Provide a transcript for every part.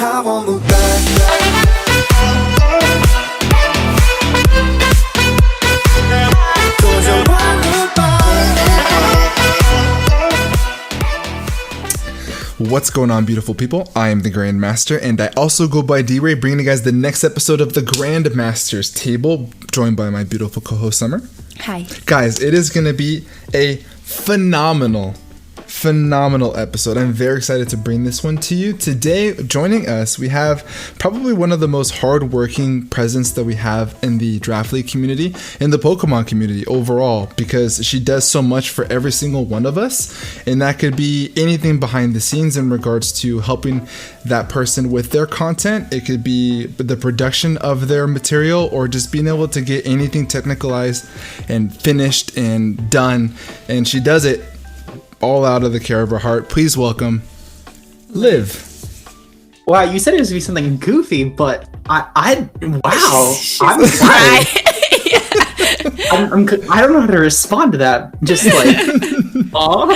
have on the back. What's going on, beautiful people? I am the Grandmaster, and I also go by D-Ray, bringing you guys the next episode of the Grandmaster's Table, joined by my beautiful co-host Summer. Hi. Guys, it is going to be a phenomenal episode. I'm very excited to bring this one to you. Today, joining us, we have probably one of the most hardworking presence that we have in the Draft League community, in the Pokemon community overall, because she does so much for every single one of us, and that could be anything behind the scenes in regards to helping that person with their content. It could be the production of their material, or just being able to get anything technicalized and finished and done, and she does it all out of the care of her heart. Please welcome Liv. Wow, you said it was going to be something goofy, but I'm excited. I don't know how to respond to that. Just like, aw.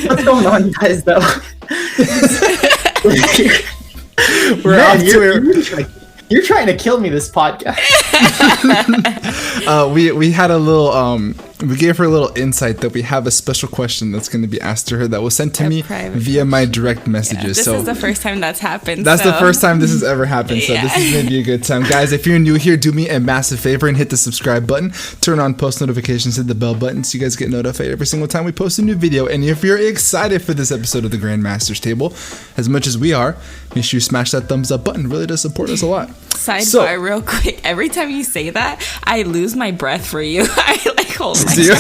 What's going on, guys, though? You're trying to kill me this podcast. We had a little we gave her a little insight that we have a special question that's going to be asked to her that was sent to me via my direct messages. This is the first time that's happened. That's the first time this has ever happened. So this is going to be a good time. Guys, if you're new here, do me a massive favor and hit the subscribe button. Turn on post notifications, hit the bell button so you guys get notified every single time we post a new video. And if you're excited for this episode of the Grandmaster's Table, as much as we are, make sure you smash that thumbs up button. It really does support us a lot. Sidebar, real quick. Every time you say that, I lose my breath for you. I hold my breath. Yeah.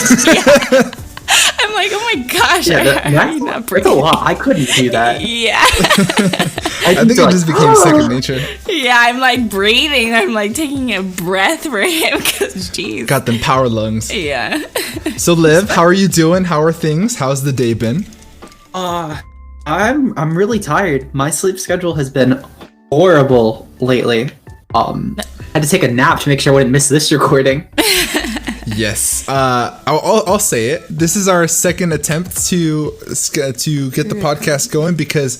I'm like, oh my gosh, that's a lot. I couldn't do that. Yeah. I think it just became second nature. Yeah, I'm like breathing. I'm like taking a breath for him because, jeez. Got them power lungs. Yeah. So, Liv, how are you doing? How are things? How's the day been? I'm really tired. My sleep schedule has been horrible lately. I had to take a nap to make sure I wouldn't miss this recording. Yes, I'll say it. This is our second attempt to get the podcast going, because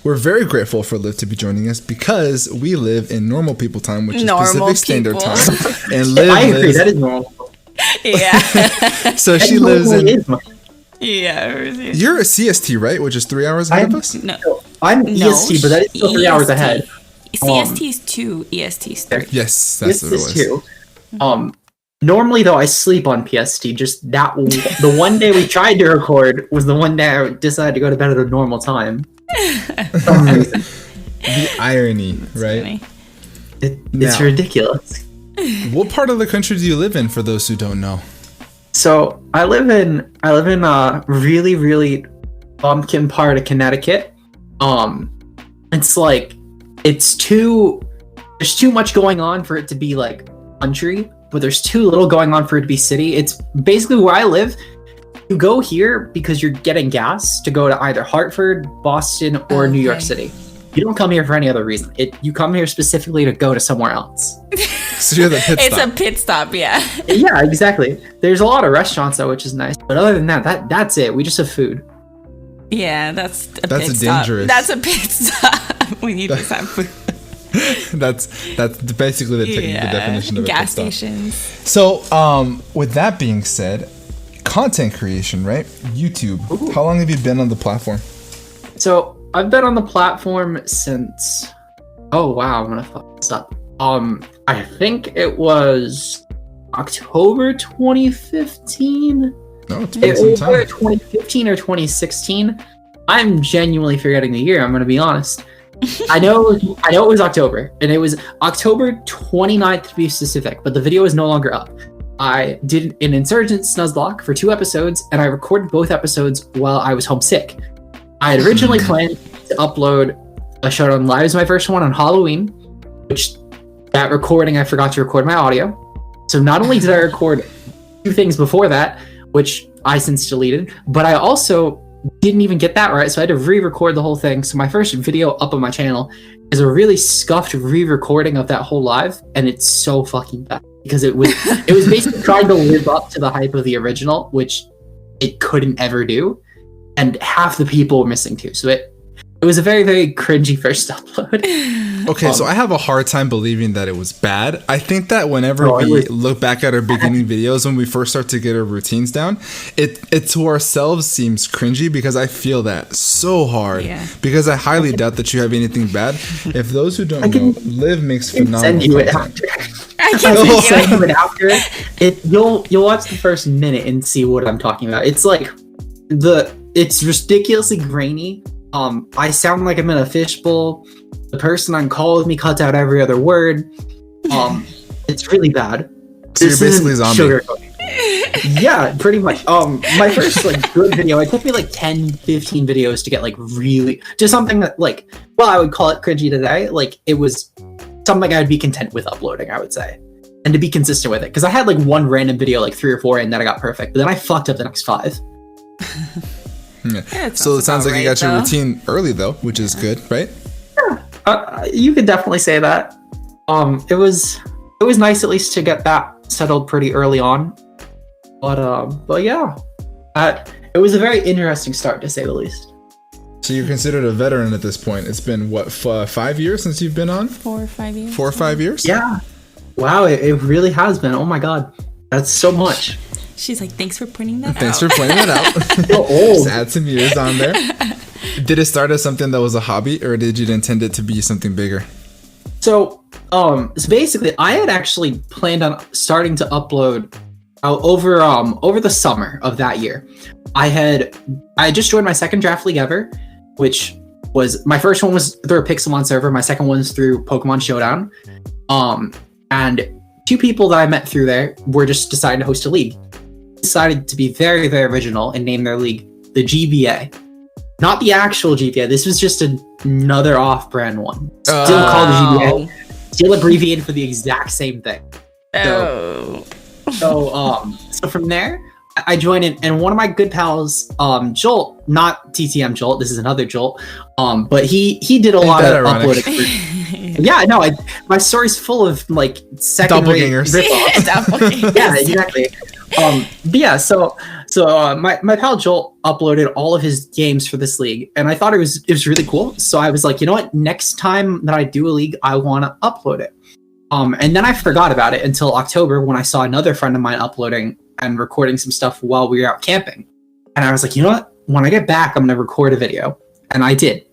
we're very grateful for Liv to be joining us, because we live in normal people time, which is Pacific Standard Time. And Liv I agree, that is normal. Yeah. So she lives in. Yeah. You're a CST, right? Which is 3 hours ahead of us? No. I'm EST, but that is still 3 hours ahead. CST is 2, EST is 3. Yes, that's what it was. 2. Normally, though, I sleep on PST. Just that the one day we tried to record was the one day I decided to go to bed at a normal time. For some reason. The irony, right? It's ridiculous. What part of the country do you live in, for those who don't know? So I live in a really, really bumpkin part of Connecticut. It's like there's too much going on for it to be like country, but there's too little going on for it to be city. It's basically where I live. You go here because you're getting gas to go to either Hartford, Boston, or New York City. You don't come here for any other reason. You come here specifically to go to somewhere else. So you're the pit stop. It's a pit stop, yeah. Yeah, exactly. There's a lot of restaurants though, which is nice. But other than that's it. We just have food. Yeah, that's a pit stop. That's a pit stop. We need to have food. That's basically the definition of a gas pit stop. stations. So, with that being said, content creation, right? YouTube. Ooh. How long have you been on the platform? So I've been on the platform since. Oh wow, I'm gonna fuck this up. I think it was October 2015. No, it's been some time. 2015 or 2016. I'm genuinely forgetting the year. I'm gonna be honest. I know it was October, and it was October 29th to be specific, but the video is no longer up. I did an Insurgent Nuzlocke for 2 episodes, and I recorded both episodes while I was homesick. I had originally planned to upload a show on Live, my first one on Halloween, which that recording I forgot to record my audio. So not only did I record 2 things before that, which I since deleted, but I also didn't even get that right, so I had to re-record the whole thing. So my first video up on my channel is a really scuffed re-recording of that whole live, and it's so fucking bad because it was basically trying to live up to the hype of the original, which it couldn't ever do, and half the people were missing too. So it was a very, very cringy first upload. Okay, so I have a hard time believing that it was bad. I think that whenever we look back at our beginning videos, when we first start to get our routines down, it to ourselves seems cringy because I feel that so hard. Yeah. Because I highly doubt that you have anything bad. If those who don't know, Liv makes phenomenal Send you it content. after. I I can will see send you. you it after. You'll watch the first minute and see what I'm talking about. It's like it's ridiculously grainy. I sound like I'm in a fishbowl. The person on call with me cuts out every other word. It's really bad. So you're basically a zombie. Sugarcoating. Yeah, pretty much. My first like good video, it took me like 10, 15 videos to get like really just something that like, well, I would call it cringy today. Like it was something I'd be content with uploading, I would say, and to be consistent with it. Because I had like one random video, like 3 or 4, and then I got perfect. But then I fucked up the next 5. Yeah. So it sounds like you got your routine early though, which is good, right? You could definitely say that. It was nice at least to get that settled pretty early on. But yeah, it was a very interesting start to say the least. So you're considered a veteran at this point. It's been what 5 years since you've been on? 4 or 5 years. 4 or 5 years? Yeah. Wow, it really has been. Oh my god, that's so much. She's like, thanks for pointing that Thanks out. for pointing that out. So old. Just add some years on there. Did it start as something that was a hobby, or did you intend it to be something bigger? So basically, I had actually planned on starting to upload over the summer of that year. I just joined my second draft league ever, which was my first one was through a Pixelmon server. My second one was through Pokemon Showdown. And 2 people that I met through there were just deciding to host a league. Decided to be very, very original and name their league the GBA. Not the actual GBA. This was just another off-brand one. Still called the GBA. Still abbreviated for the exact same thing. So from there, I joined in, and one of my good pals, Jolt, not TTM Jolt, this is another Jolt, but he did a lot of ironic? uploading. Yeah, no, my story's full of like second-rate Doppelgangers. rip-offs. Doppelgangers. Yeah, exactly. But yeah, so my pal Joel uploaded all of his games for this league, and I thought it was really cool. So I was like, you know what? Next time that I do a league, I want to upload it. And then I forgot about it until October when I saw another friend of mine uploading and recording some stuff while we were out camping. And I was like, you know what? When I get back, I'm going to record a video. And I did.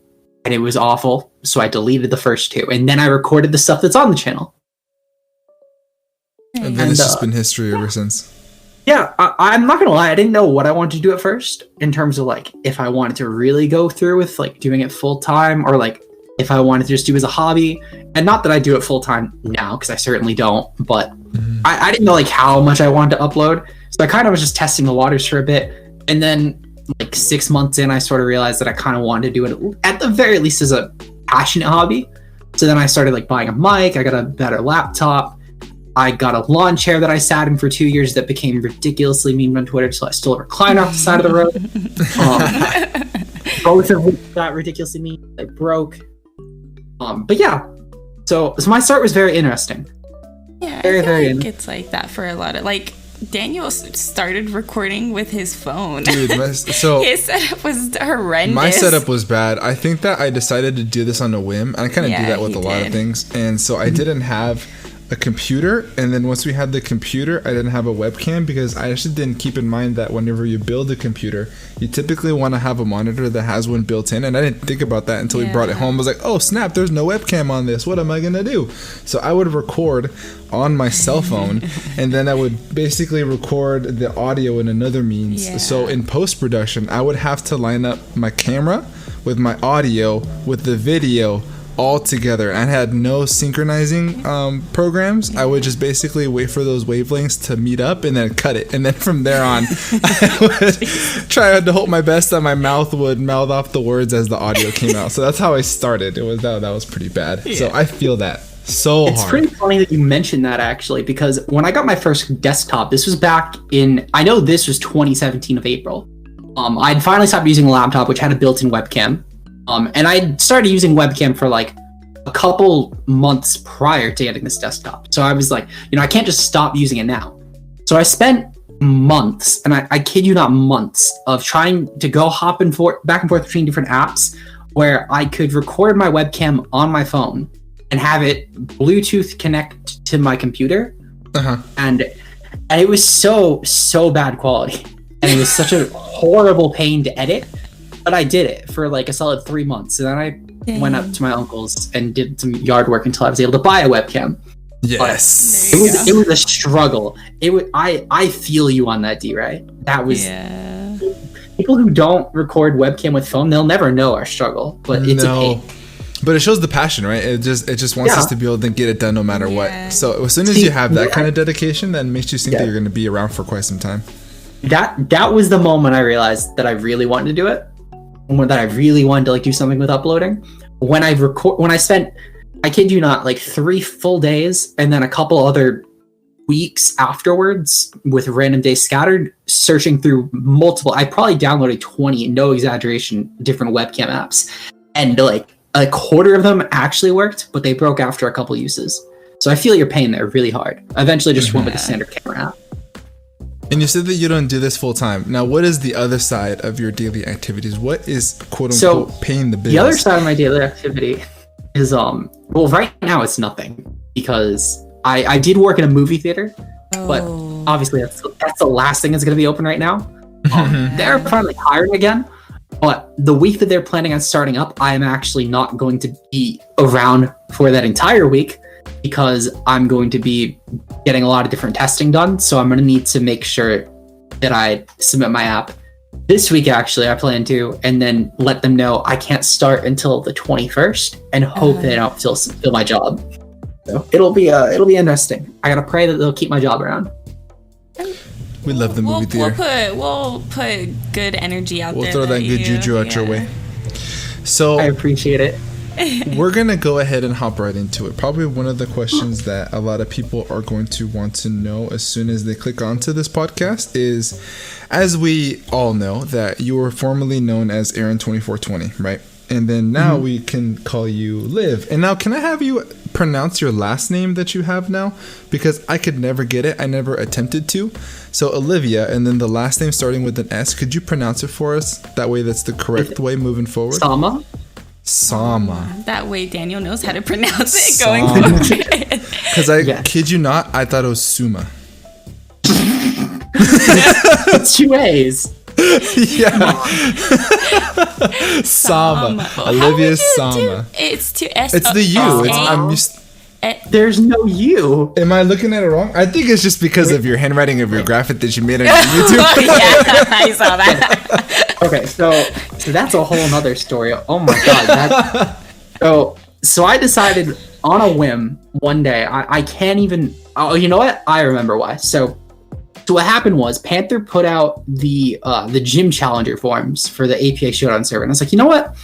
And it was awful. So I deleted the first 2. And then I recorded the stuff that's on the channel. And then it's just been history ever since. Yeah, I'm not going to lie. I didn't know what I wanted to do at first in terms of like if I wanted to really go through with like doing it full time or like if I wanted to just do it as a hobby. And not that I do it full time now, because I certainly don't. But I didn't know like how much I wanted to upload. So I kind of was just testing the waters for a bit. And then like 6 months in, I sort of realized that I kind of wanted to do it at the very least as a passionate hobby. So then I started like buying a mic. I got a better laptop. I got a lawn chair that I sat in for 2 years that became ridiculously memed on Twitter, so I stole a recliner off the side of the road. Both of which got ridiculously memed. They broke. But yeah, so my start was very interesting. Yeah, Very, I feel very like it's like that for a lot of like Daniel started recording with his phone. Dude, his setup was horrendous. My setup was bad. I think that I decided to do this on a whim. And I kind of do that with a lot of things. And so I didn't have a computer, and then once we had the computer, I didn't have a webcam because I actually didn't keep in mind that whenever you build a computer, you typically want to have a monitor that has one built in, and I didn't think about that until we brought it home. I was like, oh snap, there's no webcam on this. What am I gonna do? So I would record on my cell phone, and then I would basically record the audio in another means. So in post-production, I would have to line up my camera with my audio with the video all together. I had no synchronizing programs. I would just basically wait for those wavelengths to meet up and then cut it, and then from there on I would try to hope my best that my mouth would mouth off the words as the audio came out. So that's how I started. It was that was pretty bad. So I feel that so it's hard. pretty funny that you mentioned that, actually, because when I got my first desktop, this was back in, I know this was 2017 of April. I'd finally stopped using a laptop which had a built-in webcam. And I started using webcam for like a couple months prior to getting this desktop. So I was like, you know, I can't just stop using it now. So I spent months, and I kid you not, months of trying to go back and forth between different apps where I could record my webcam on my phone and have it Bluetooth connect to my computer. And it was so bad quality, and it was such a horrible pain to edit, but I did it for like a solid 3 months, and then I went up to my uncle's and did some yard work until I was able to buy a webcam. Yes. It was a struggle. I feel you on that, D, right? That was people who don't record webcam with phone, they'll never know our struggle, but it's a pain. But it shows the passion, right? It just wants us to be able to get it done no matter what. So as soon as you have that kind of dedication, that makes you think that you're going to be around for quite some time. That was the moment I realized that I really wanted to do it. That I really wanted to like do something with uploading. When I spent, I kid you not, like 3 full days and then a couple other weeks afterwards with random days scattered, searching through multiple. I probably downloaded 20, no exaggeration, different webcam apps, and like a quarter of them actually worked, but they broke after a couple uses. So I feel your pain there really hard. I eventually just went with the standard camera app. And you said that you don't do this full time. Now, what is the other side of your daily activities? What is quote unquote paying the bills? The other side of my daily activity is well, right now it's nothing, because I did work in a movie theater, but obviously that's the last thing that's going to be open right now. They're finally hiring again. But the week that they're planning on starting up, I'm actually not going to be around for that entire week, because I'm going to be getting a lot of different testing done. So I'm going to need to make sure that I submit my app this week. Actually, I plan to, and then let them know I can't start until the 21st, and hope they don't fill my job. So it'll be interesting. I gotta pray that they'll keep my job around. We love the movie theater. We'll put good energy out there. We'll throw that good juju out your way. So I appreciate it. We're going to go ahead and hop right into it. Probably one of the questions that a lot of people are going to want to know as soon as they click onto this podcast is, as we all know, that you were formerly known as Aaron2420, right? And then now we can call you Liv. And now, can I have you pronounce your last name that you have now? Because I could never get it. I never attempted to. So Olivia, and then the last name starting with an S. Could you pronounce it for us? That way that's the correct way moving forward. Sama. That way Daniel knows how to pronounce it going forward. Because kid you not, I thought it was Suma. It's 2 A's. Yeah. Sama. Olivia Sama. It's to S. It's the U. There's no U. Am I looking at it wrong? I think it's just because of your handwriting of your graphic that you made on YouTube. Yeah, I saw that. Okay, so that's a whole nother story. Oh my god. So I decided on a whim one day. I can't even. Oh, you know what? I remember why. So what happened was Panther put out the gym challenger forums for the APA Showdown server, and I was like, you know what?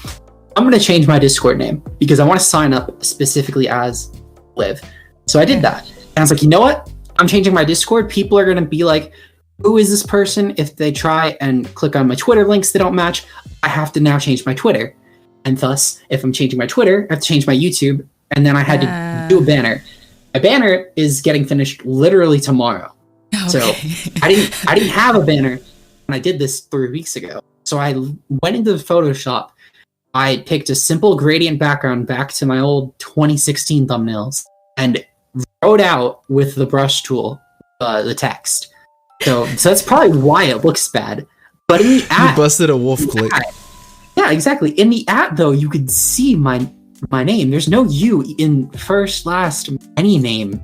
I'm gonna change my Discord name because I want to sign up specifically as Liv. So I did that, and I was like, you know what? I'm changing my Discord. People are gonna be like, who is this person? If they try and click on my Twitter links, they don't match. I have to now change my Twitter, and thus, if I'm changing my Twitter, I have to change my YouTube, and then I had to do a banner. My banner is getting finished literally tomorrow. Okay. So I didn't have a banner when I did this 3 weeks ago. So I went into Photoshop. I picked a simple gradient background back to my old 2016 thumbnails and wrote out with the brush tool the text. So that's probably why it looks bad. But in the app, you busted a wolf click. Yeah, exactly. In the app, though, you could see my name. There's no U in first, last, any name.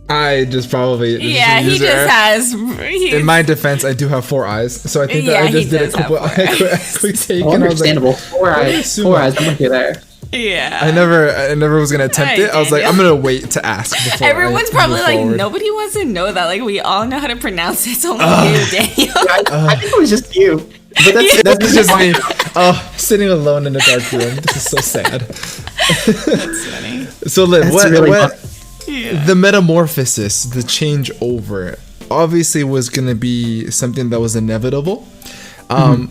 I just probably he just has. In my defense, I do have 4 eyes, so I think that I just did a quick take. Understandable. Like, 4 eyes. I'm with you there. Yeah. I never was gonna attempt it. I was like, I'm gonna wait to ask. Before Everyone's probably like, nobody wants to know that. Like, we all know how to pronounce it. It's only you, Daniel. I think it was just you. But that's just me. Oh, sitting alone in a dark room. This is so sad. That's funny. So, Liv, what the metamorphosis, the change over, obviously was going to be something that was inevitable.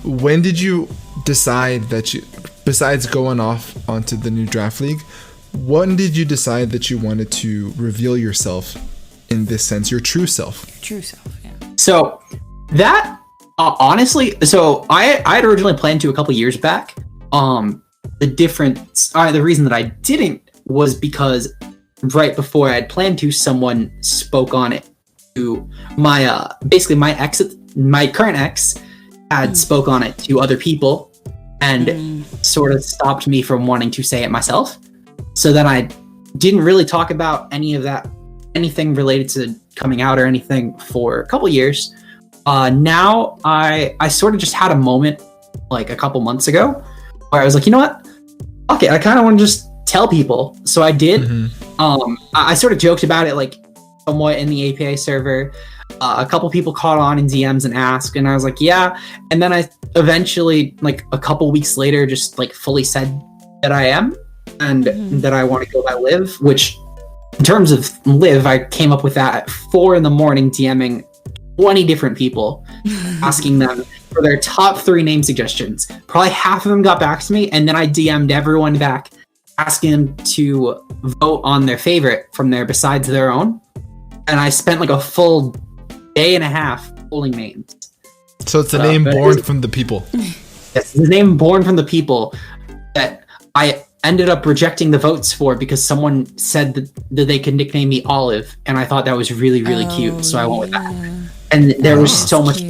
When did you decide that besides going off onto the new draft league, when did you decide that you wanted to reveal yourself in this sense, your true self? True self, yeah. So that honestly, I had originally planned to a couple years back, The reason that I didn't was because right before I had planned to, someone spoke on it to my basically my current ex had spoke on it to other people and sort of stopped me from wanting to say it myself. So then I didn't really talk about anything related to coming out or anything for a couple years. Now I sort of just had a moment like a couple months ago where I was like, you know what? Okay, I kind of want to just tell people. So I did. I sort of joked about it like somewhat in the API server. A couple people caught on in DMs and asked, and I was like, yeah. And then I eventually, like a couple weeks later, just like fully said that I am and that I want to go by Liv, which in terms of Liv, I came up with that at 4 a.m, DMing 20 different people, asking them for their top 3 name suggestions. Probably half of them got back to me, and then I DM'd everyone back, asking them to vote on their favorite from there besides their own. And I spent like a full day and a half pulling names. So it's a name born from the people. Yes, the name born from the people that I ended up rejecting the votes for because someone said that they could nickname me Olive, and I thought that was really, really cute, so I went with that. And there was so much.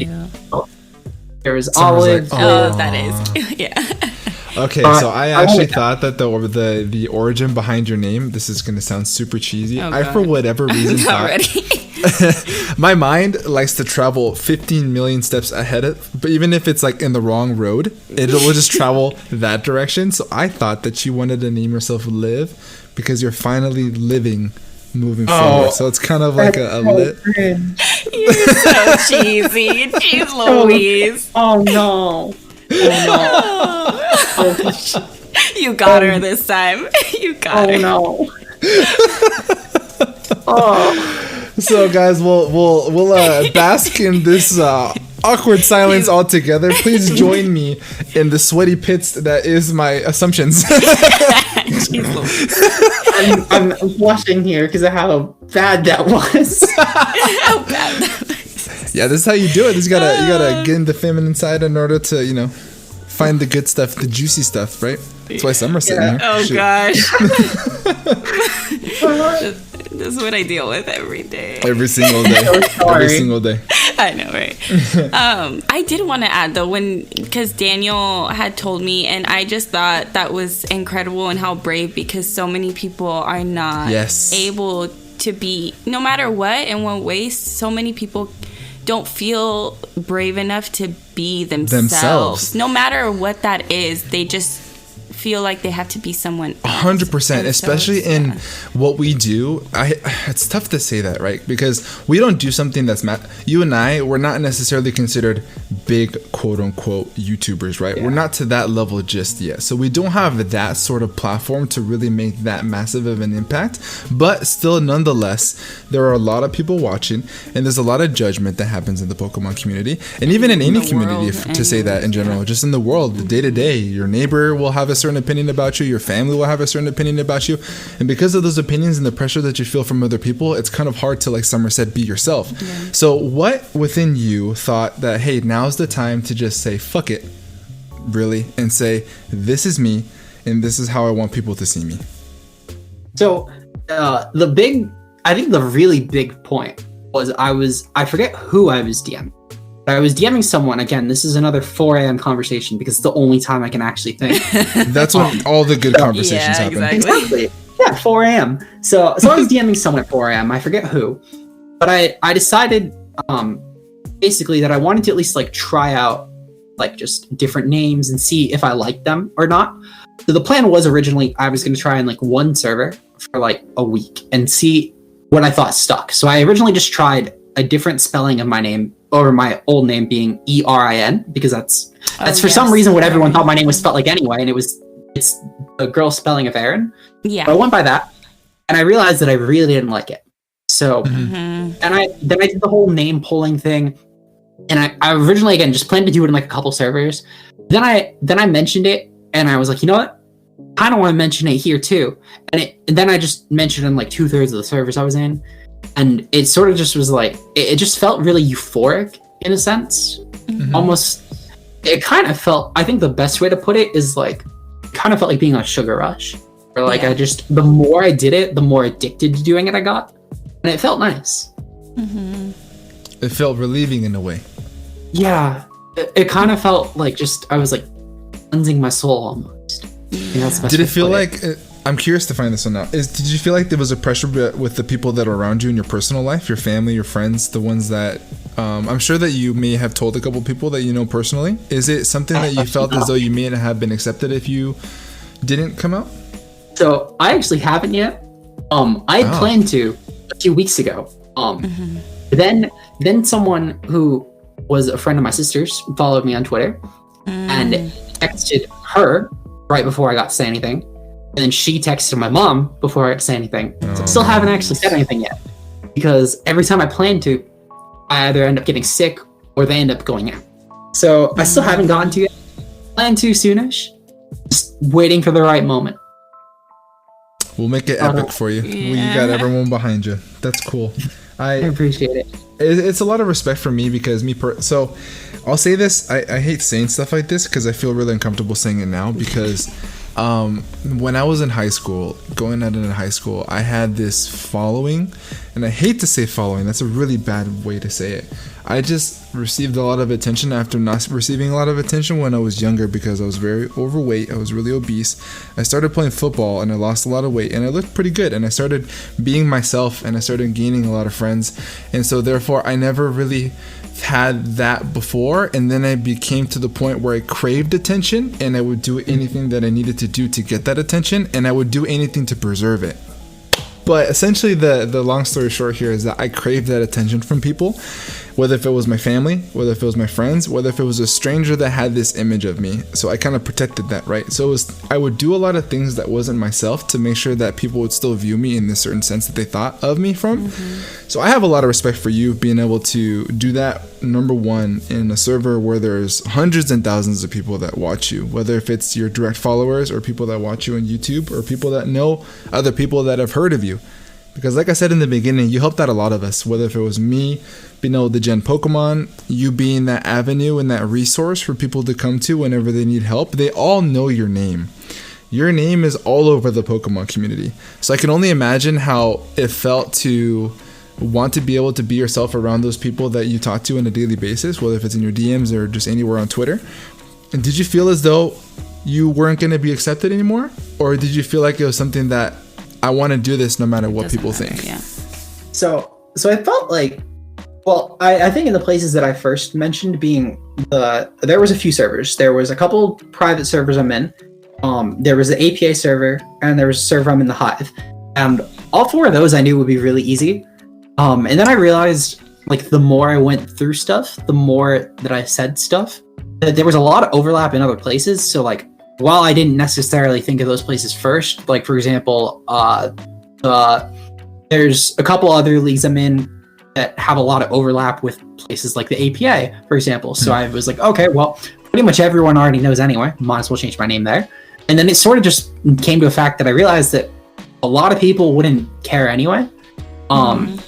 There was Olive. Like, that is cute. Yeah. Okay, so I actually thought that the origin behind your name, this is going to sound super cheesy. I, for whatever reason, thought my mind likes to travel 15 million steps ahead but even if it's like in the wrong road, it will just travel that direction. So I thought that you wanted to name yourself Liv because you're finally living, moving forward. So it's kind of like a lit. You're so cheesy. Jeez Louise. Oh no. You got her this time. You got her. No. So guys, we'll bask in this awkward silence all together. Please join me in the sweaty pits that is my assumptions. I'm blushing here because of how bad that was. How bad that was. Yeah, this is how you do it. You gotta get in the feminine side in order to, find the good stuff, the juicy stuff, right? That's why Summer's sitting here. Oh, gosh. This is what I deal with every day. Every single day. So every single day. I know, right? I did want to add, though, because Daniel had told me, and I just thought that was incredible and how brave, because so many people are not able to be, no matter what, in what ways, so many people don't feel brave enough to be themselves. No matter what that is, they just feel like they have to be someone else. 100%, especially in what we do. It's tough to say that, right? Because we don't do something that's you and I, we're not necessarily considered big quote unquote YouTubers, right? We're not to that level just yet. So we don't have that sort of platform to really make that massive of an impact. But still, nonetheless, there are a lot of people watching, and there's a lot of judgment that happens in the Pokemon community, and even in any community, to say that in general, just in the world, the day to day, your neighbor will have a certain opinion about you, your family will have a certain opinion about you, and because of those opinions and the pressure that you feel from other people, it's kind of hard to, like Summer said, be yourself. So what within you thought that, hey, now's the time to just say fuck it, really, and say this is me and this is how I want people to see me? So I think the really big point was I forget who I was DMing. I was DMing someone. Again, this is another 4 a.m. conversation because it's the only time I can actually think. That's when all the good conversations happen. Exactly. Yeah, 4 a.m. So I was DMing someone at 4 a.m. I forget who. But I decided basically that I wanted to at least like try out like just different names and see if I liked them or not. So the plan was originally I was going to try in like one server for like a week and see what I thought stuck. So I originally just tried a different spelling of my name over my old name being E-R-I-N, because that's for some reason what everyone thought my name was spelled like anyway, and it's the girl spelling of Aaron. Yeah. So I went by that, and I realized that I really didn't like it. So and I did the whole name pulling thing, and I originally again just planned to do it in like a couple servers. Then I mentioned it, and I was like, you know what? I don't want to mention it here too. And then I just mentioned it in like 2/3 of the servers I was in. And it sort of just was like, it just felt really euphoric in a sense. Almost, it kind of felt, I think the best way to put it is like, kind of felt like being on a sugar rush. Or like the more I did it, the more addicted to doing it I got. And it felt nice. Mm-hmm. It felt relieving in a way. Yeah. It kind of felt like I was like cleansing my soul almost. Yeah. That's the best Did way it to feel put like, I'm curious to find this one out. Did you feel like there was a pressure with the people that are around you in your personal life, your family, your friends, the ones that, I'm sure that you may have told a couple people that you know personally. Is it something that you felt as though you may not have been accepted if you didn't come out? So I actually haven't yet. I had planned to a few weeks ago. Then someone who was a friend of my sister's followed me on Twitter and texted her right before I got to say anything. And then she texted my mom before I got to say anything. So I still haven't actually said anything yet. Because every time I plan to, I either end up getting sick or they end up going out. So I still haven't gotten to it. Plan to soonish. Just waiting for the right moment. We'll make it epic for you. You got everyone behind you. That's cool. I appreciate it. It's a lot of respect for me because so I'll say this. I hate saying stuff like this because I feel really uncomfortable saying it now because when I was in high school, going out into high school, I had this following, and I hate to say following. That's a really bad way to say it. I just received a lot of attention after not receiving a lot of attention when I was younger because I was very overweight. I was really obese. I started playing football and I lost a lot of weight and I looked pretty good and I started being myself and I started gaining a lot of friends. And so therefore I never really had that before, and then I became to the point where I craved attention and I would do anything that I needed to do to get that attention, and I would do anything to preserve it. But essentially the long story short here is that I craved that attention from people, whether if it was my family, whether if it was my friends, whether if it was a stranger that had this image of me. So I kind of protected that, right? So I would do a lot of things that wasn't myself to make sure that people would still view me in this certain sense that they thought of me from. So I have a lot of respect for you being able to do that, number one, in a server where there's hundreds and thousands of people that watch you, whether if it's your direct followers or people that watch you on YouTube or people that know other people that have heard of you. Because like I said in the beginning, you helped out a lot of us, whether if it was me being able to gen Pokemon, you being that avenue and that resource for people to come to whenever they need help. They all know your name. Your name is all over the Pokemon community. So I can only imagine how it felt to want to be able to be yourself around those people that you talk to on a daily basis, whether if it's in your DMs or just anywhere on Twitter. And did you feel as though you weren't going to be accepted anymore? Or did you feel like it was something that I want to do this no matter what people think? Yeah. So I felt like, well, I think in the places that I first mentioned being there was a few servers. There was a couple private servers I'm in. There was the APA server and there was a server I'm in the Hive. And all four of those I knew would be really easy. And then I realized, like, the more I went through stuff, the more that I said stuff, that there was a lot of overlap in other places. So, like, while I didn't necessarily think of those places first, like, for example, there's a couple other leagues I'm in that have a lot of overlap with places like the APA, for example. So I was like, okay, well, pretty much everyone already knows anyway. Might as well change my name there. And then it sort of just came to a fact that I realized that a lot of people wouldn't care anyway.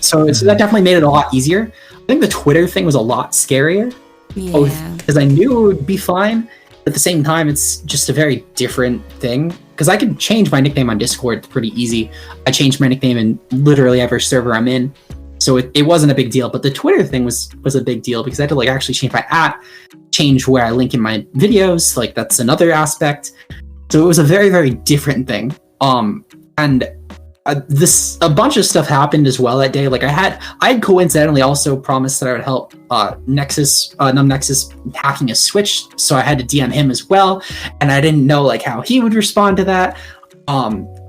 So that definitely made it a lot easier. I think the Twitter thing was a lot scarier. Because I knew it would be fine. At the same time, it's just a very different thing. Because I could change my nickname on Discord pretty easy. I changed my nickname in literally every server I'm in. So it wasn't a big deal. But the Twitter thing was a big deal because I had to, like, actually change my @ change where I link in my videos. Like, that's another aspect. So it was a very, very different thing. And a bunch of stuff happened as well that day. Like, I had coincidentally also promised that I would help Nexus hacking a Switch, so I had to DM him as well, and I didn't know, like, how he would respond to that.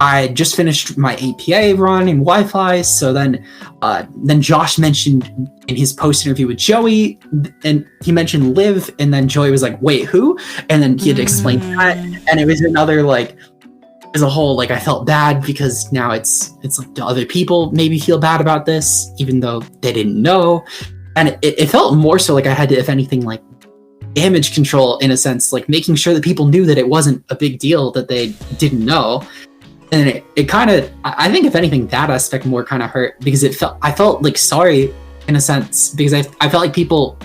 I just finished my APA run in Wi-Fi, so then Josh mentioned in his post interview with Joey, and he mentioned Liv, and then Joey was like, "Wait, who?" And then he had to explain that, and it was another, like, as a whole, like, I felt bad because now it's like, do other people maybe feel bad about this, even though they didn't know? And it felt more so like I had to, if anything, like, damage control in a sense, like making sure that people knew that it wasn't a big deal that they didn't know. And it kind of, I think if anything, that aspect more kind of hurt because I felt like sorry in a sense because I felt like people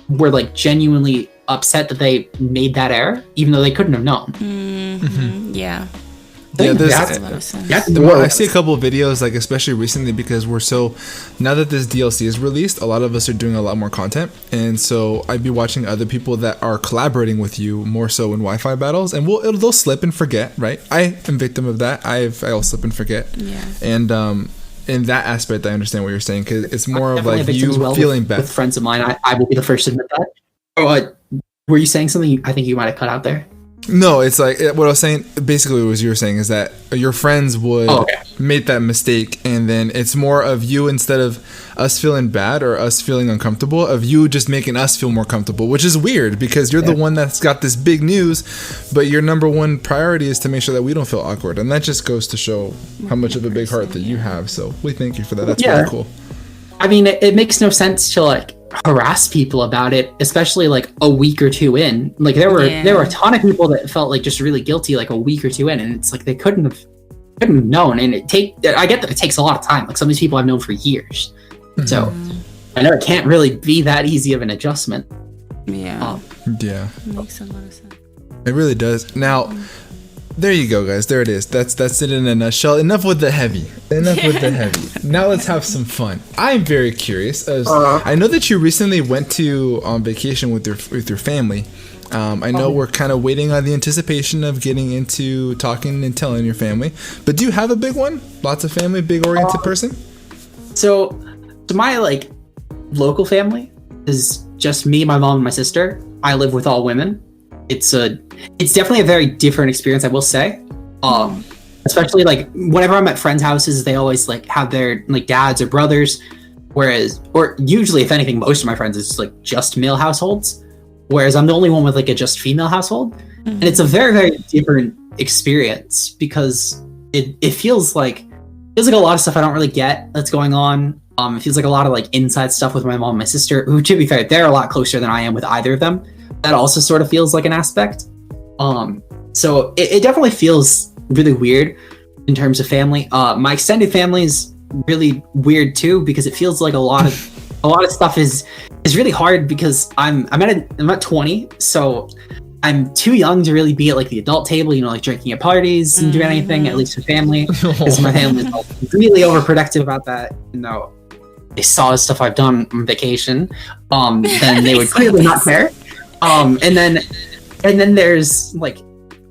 were, like, genuinely upset that they made that error, even though they couldn't have known. Yeah. Yeah, I I see a couple of videos, like especially recently, because now that this DLC is released, a lot of us are doing a lot more content, and so I'd be watching other people that are collaborating with you more so in Wi-Fi battles, and they'll slip and forget, right? I am victim of that. I'll slip and forget. Yeah. And in that aspect, I understand what you're saying, because it's more of like you well feeling bad. With friends of mine, I will be the first to admit that. Oh, were you saying something? I think you might have cut out there. No, it's like what I was saying. Basically, what you were saying is that your friends would make that mistake, and then it's more of you, instead of us feeling bad or us feeling uncomfortable, of you just making us feel more comfortable, which is weird because you're the one that's got this big news, but your number one priority is to make sure that we don't feel awkward, and that just goes to show how much of a big heart that you have. So we thank you for that. That's really cool. I mean, it makes no sense to like harass people about it, especially like a week or two in. Like there were a ton of people that felt like just really guilty like a week or two in, and it's like they couldn't have known. And I get that it takes a lot of time. Like some of these people I've known for years, so I know it can't really be that easy of an adjustment. Yeah, it makes a lot of sense. It really does. Now, there you go, guys. There it is. That's it in a nutshell. Enough with the heavy. Now let's have some fun. I'm very curious. I know that you recently went on vacation with your family. I know we're kind of waiting on the anticipation of getting into talking and telling your family. But do you have a big one? Lots of family, big oriented person? So my like local family is just me, my mom, and my sister. I live with all women. It's definitely a very different experience, I will say. Especially like whenever I'm at friends' houses, they always like have their like dads or brothers, or usually, if anything, most of my friends is like just male households, whereas I'm the only one with like a just female household. And it's a very, very different experience because it feels like a lot of stuff I don't really get that's going on. It feels like a lot of like inside stuff with my mom and my sister, who, to be fair, they're a lot closer than I am with either of them. That also sort of feels like an aspect. So it definitely feels really weird in terms of family. My extended family is really weird too, because it feels like a lot of stuff is really hard because I'm at 20, so I'm too young to really be at like the adult table, like drinking at parties and doing anything, at least with family. Because my family is really overprotective about that. They saw the stuff I've done on vacation, then they would clearly not care. And then there's like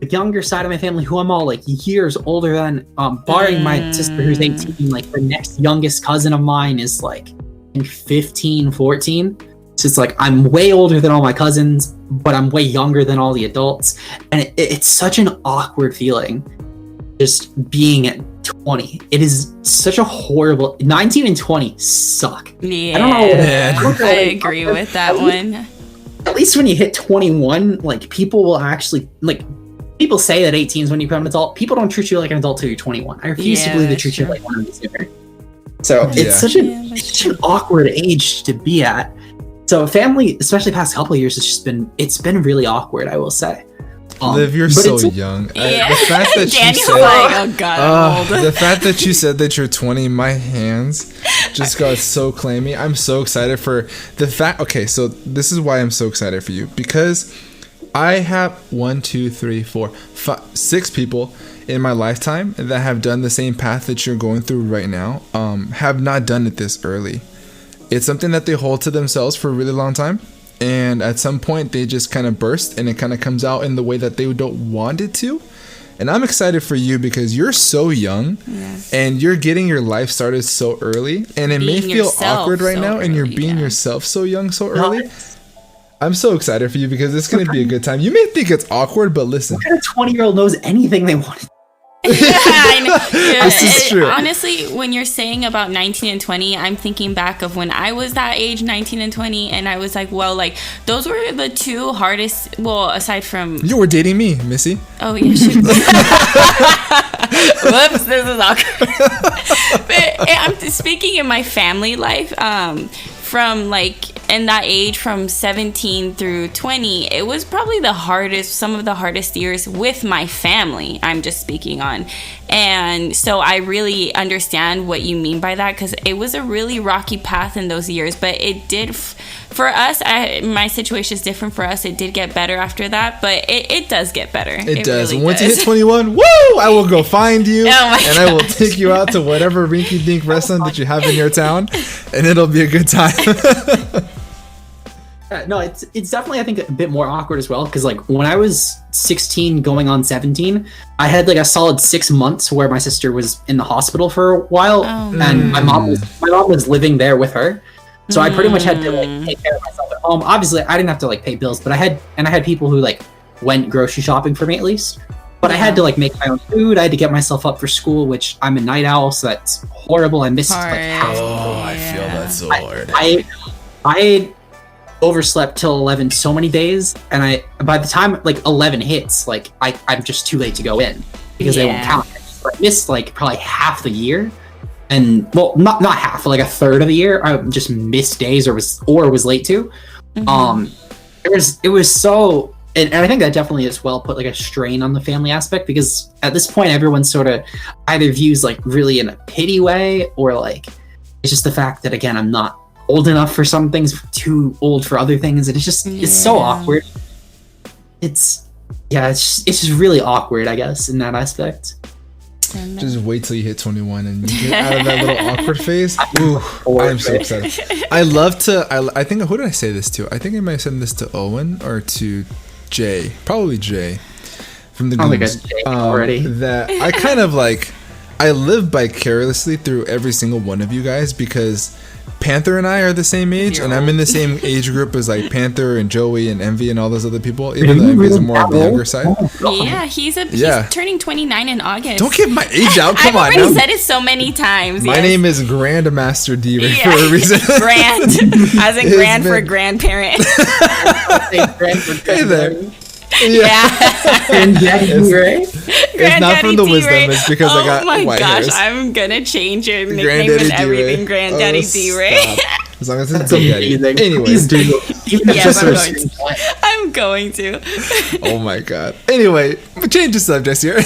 the younger side of my family who I'm all like years older than, barring my sister who's 18. Like the next youngest cousin of mine is like 15, 14. So it's like I'm way older than all my cousins, but I'm way younger than all the adults. And it's such an awkward feeling just being at 20. It is such a horrible 19 and 20 suck. Yeah, I don't know. I agree with that one. At least when you hit 21, like people will actually like. People say that 18 is when you become an adult. People don't treat you like an adult till you're 21. I refuse to believe they treat you like one of these different. So it's such an awkward age to be at. So family, especially past couple of years, it's been really awkward, I will say. Liv, you're so young. Yeah. The fact that Daniel's you said, like, oh god, I'm old. The fact that you said that you're 20, my hands just got so clammy. I'm so excited for the fact. Okay, so this is why I'm so excited for you, because I have 1, 2, 3, 4, 5, 6 people in my lifetime that have done the same path that you're going through right now. Have not done it this early. It's something that they hold to themselves for a really long time, and at some point they just kind of burst, and it kind of comes out in the way that they don't want it to. And I'm excited for you because you're so young, and you're getting your life started so early, and it may feel awkward right now, and you're being yourself so young so early. I'm so excited for you because it's going to be a good time. You may think it's awkward, but listen. What kind of 20-year-old knows anything they want? I know. This is true. Honestly, when you're saying about 19 and 20, I'm thinking back of when I was that age, 19 and 20, and I was like, well, like, those were the two hardest, well, aside from... You were dating me, Missy. Oh, yeah, shoot. Whoops, this is awkward. But I'm speaking in my family life, from like in that age from 17 through 20, it was probably some of the hardest years with my family I'm just speaking on. And so I really understand what you mean by that, because it was a really rocky path in those years, but it did For us, my situation is different. For us, it did get better after that, but it does get better. It does. Really Once does. you hit 21, woo! I will go find you, and I will take you out to whatever rinky-dink restaurant that you have in your town, and it'll be a good time. No, it's definitely, I think, a bit more awkward as well, because like when I was 16 going on 17, I had like a solid 6 months where my sister was in the hospital for a while, and my mom was living there with her, so I pretty much had to like take care of myself at home. Obviously, I didn't have to like pay bills, but I had people who like went grocery shopping for me at least. But I had to like make my own food. I had to get myself up for school, which I'm a night owl, so that's horrible. I missed like half. I feel that so hard. I overslept till 11 so many days, and by the time like 11 hits, like I'm just too late to go in because they won't count. So I missed like probably half the year, and well, not half, like a third of the year. I just missed days or was late to. It was so, and I think that definitely as well put like a strain on the family aspect, because at this point everyone sort of either views like really in a pity way, or like it's just the fact that again I'm not old enough for some things, too old for other things, and it's just it's so awkward. It's just really awkward, I guess, in that aspect. Just wait till you hit 21 and you get out of that little awkward phase. Ooh, I'm so excited. I think, who did I say this to? I think I might have said this to Owen or to Jay, probably Jay from the Goons. Already. That I kind of like, I live vicariously through every single one of you guys, because Panther and I are the same age, and I'm in the same age group as like Panther and Joey and Envy and all those other people, even though Envy's more on the younger side. Yeah, he's turning 29 in August. Don't give my age out. Come on. I've already said it so many times. My name is Grandmaster D-Ray for a reason. Grand, as in grand for grandparent. Hey there. Yeah. Granddaddy D-Ray. It's not from the wisdom. It's because I got white hairs. I'm gonna change your nickname and everything. Granddaddy D-Ray. As long as it's D-Daddy. Anyways, I'm going to. Oh my god. Anyway, change the subjects here.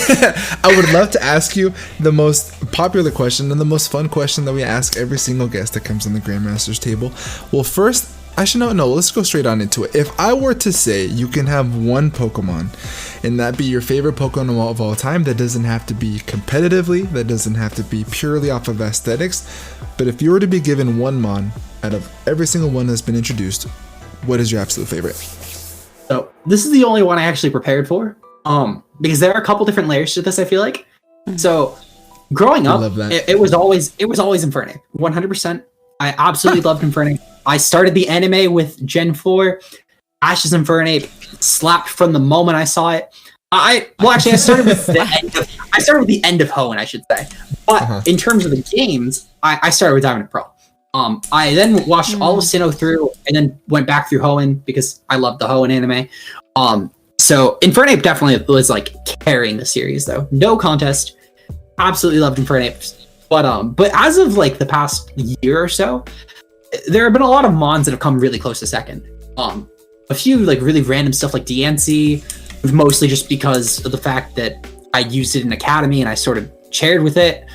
I would love to ask you the most popular question and the most fun question that we ask every single guest that comes on the Grandmaster's table. Well, first, let's go straight on into it. If I were to say you can have one Pokemon, and that be your favorite Pokemon of all time, that doesn't have to be competitively, that doesn't have to be purely off of aesthetics, but if you were to be given one Mon out of every single one that's been introduced, what is your absolute favorite? So this is the only one I actually prepared for, because there are a couple different layers to this, I feel like. So growing up, it was always Infernape, 100%. I absolutely loved Infernape. I started the anime with Gen 4. Ash's Infernape slapped from the moment I saw it. I started with the end of Hoenn, I should say. But in terms of the games, I started with Diamond and Pearl. I then watched all of Sinnoh through, and then went back through Hoenn because I loved the Hoenn anime. So Infernape definitely was like carrying the series, though. No contest. Absolutely loved Infernape. But as of like the past year or so, there have been a lot of Mons that have come really close to second. A few like really random stuff like Diancie, mostly just because of the fact that I used it in Academy and I sort of chaired with it.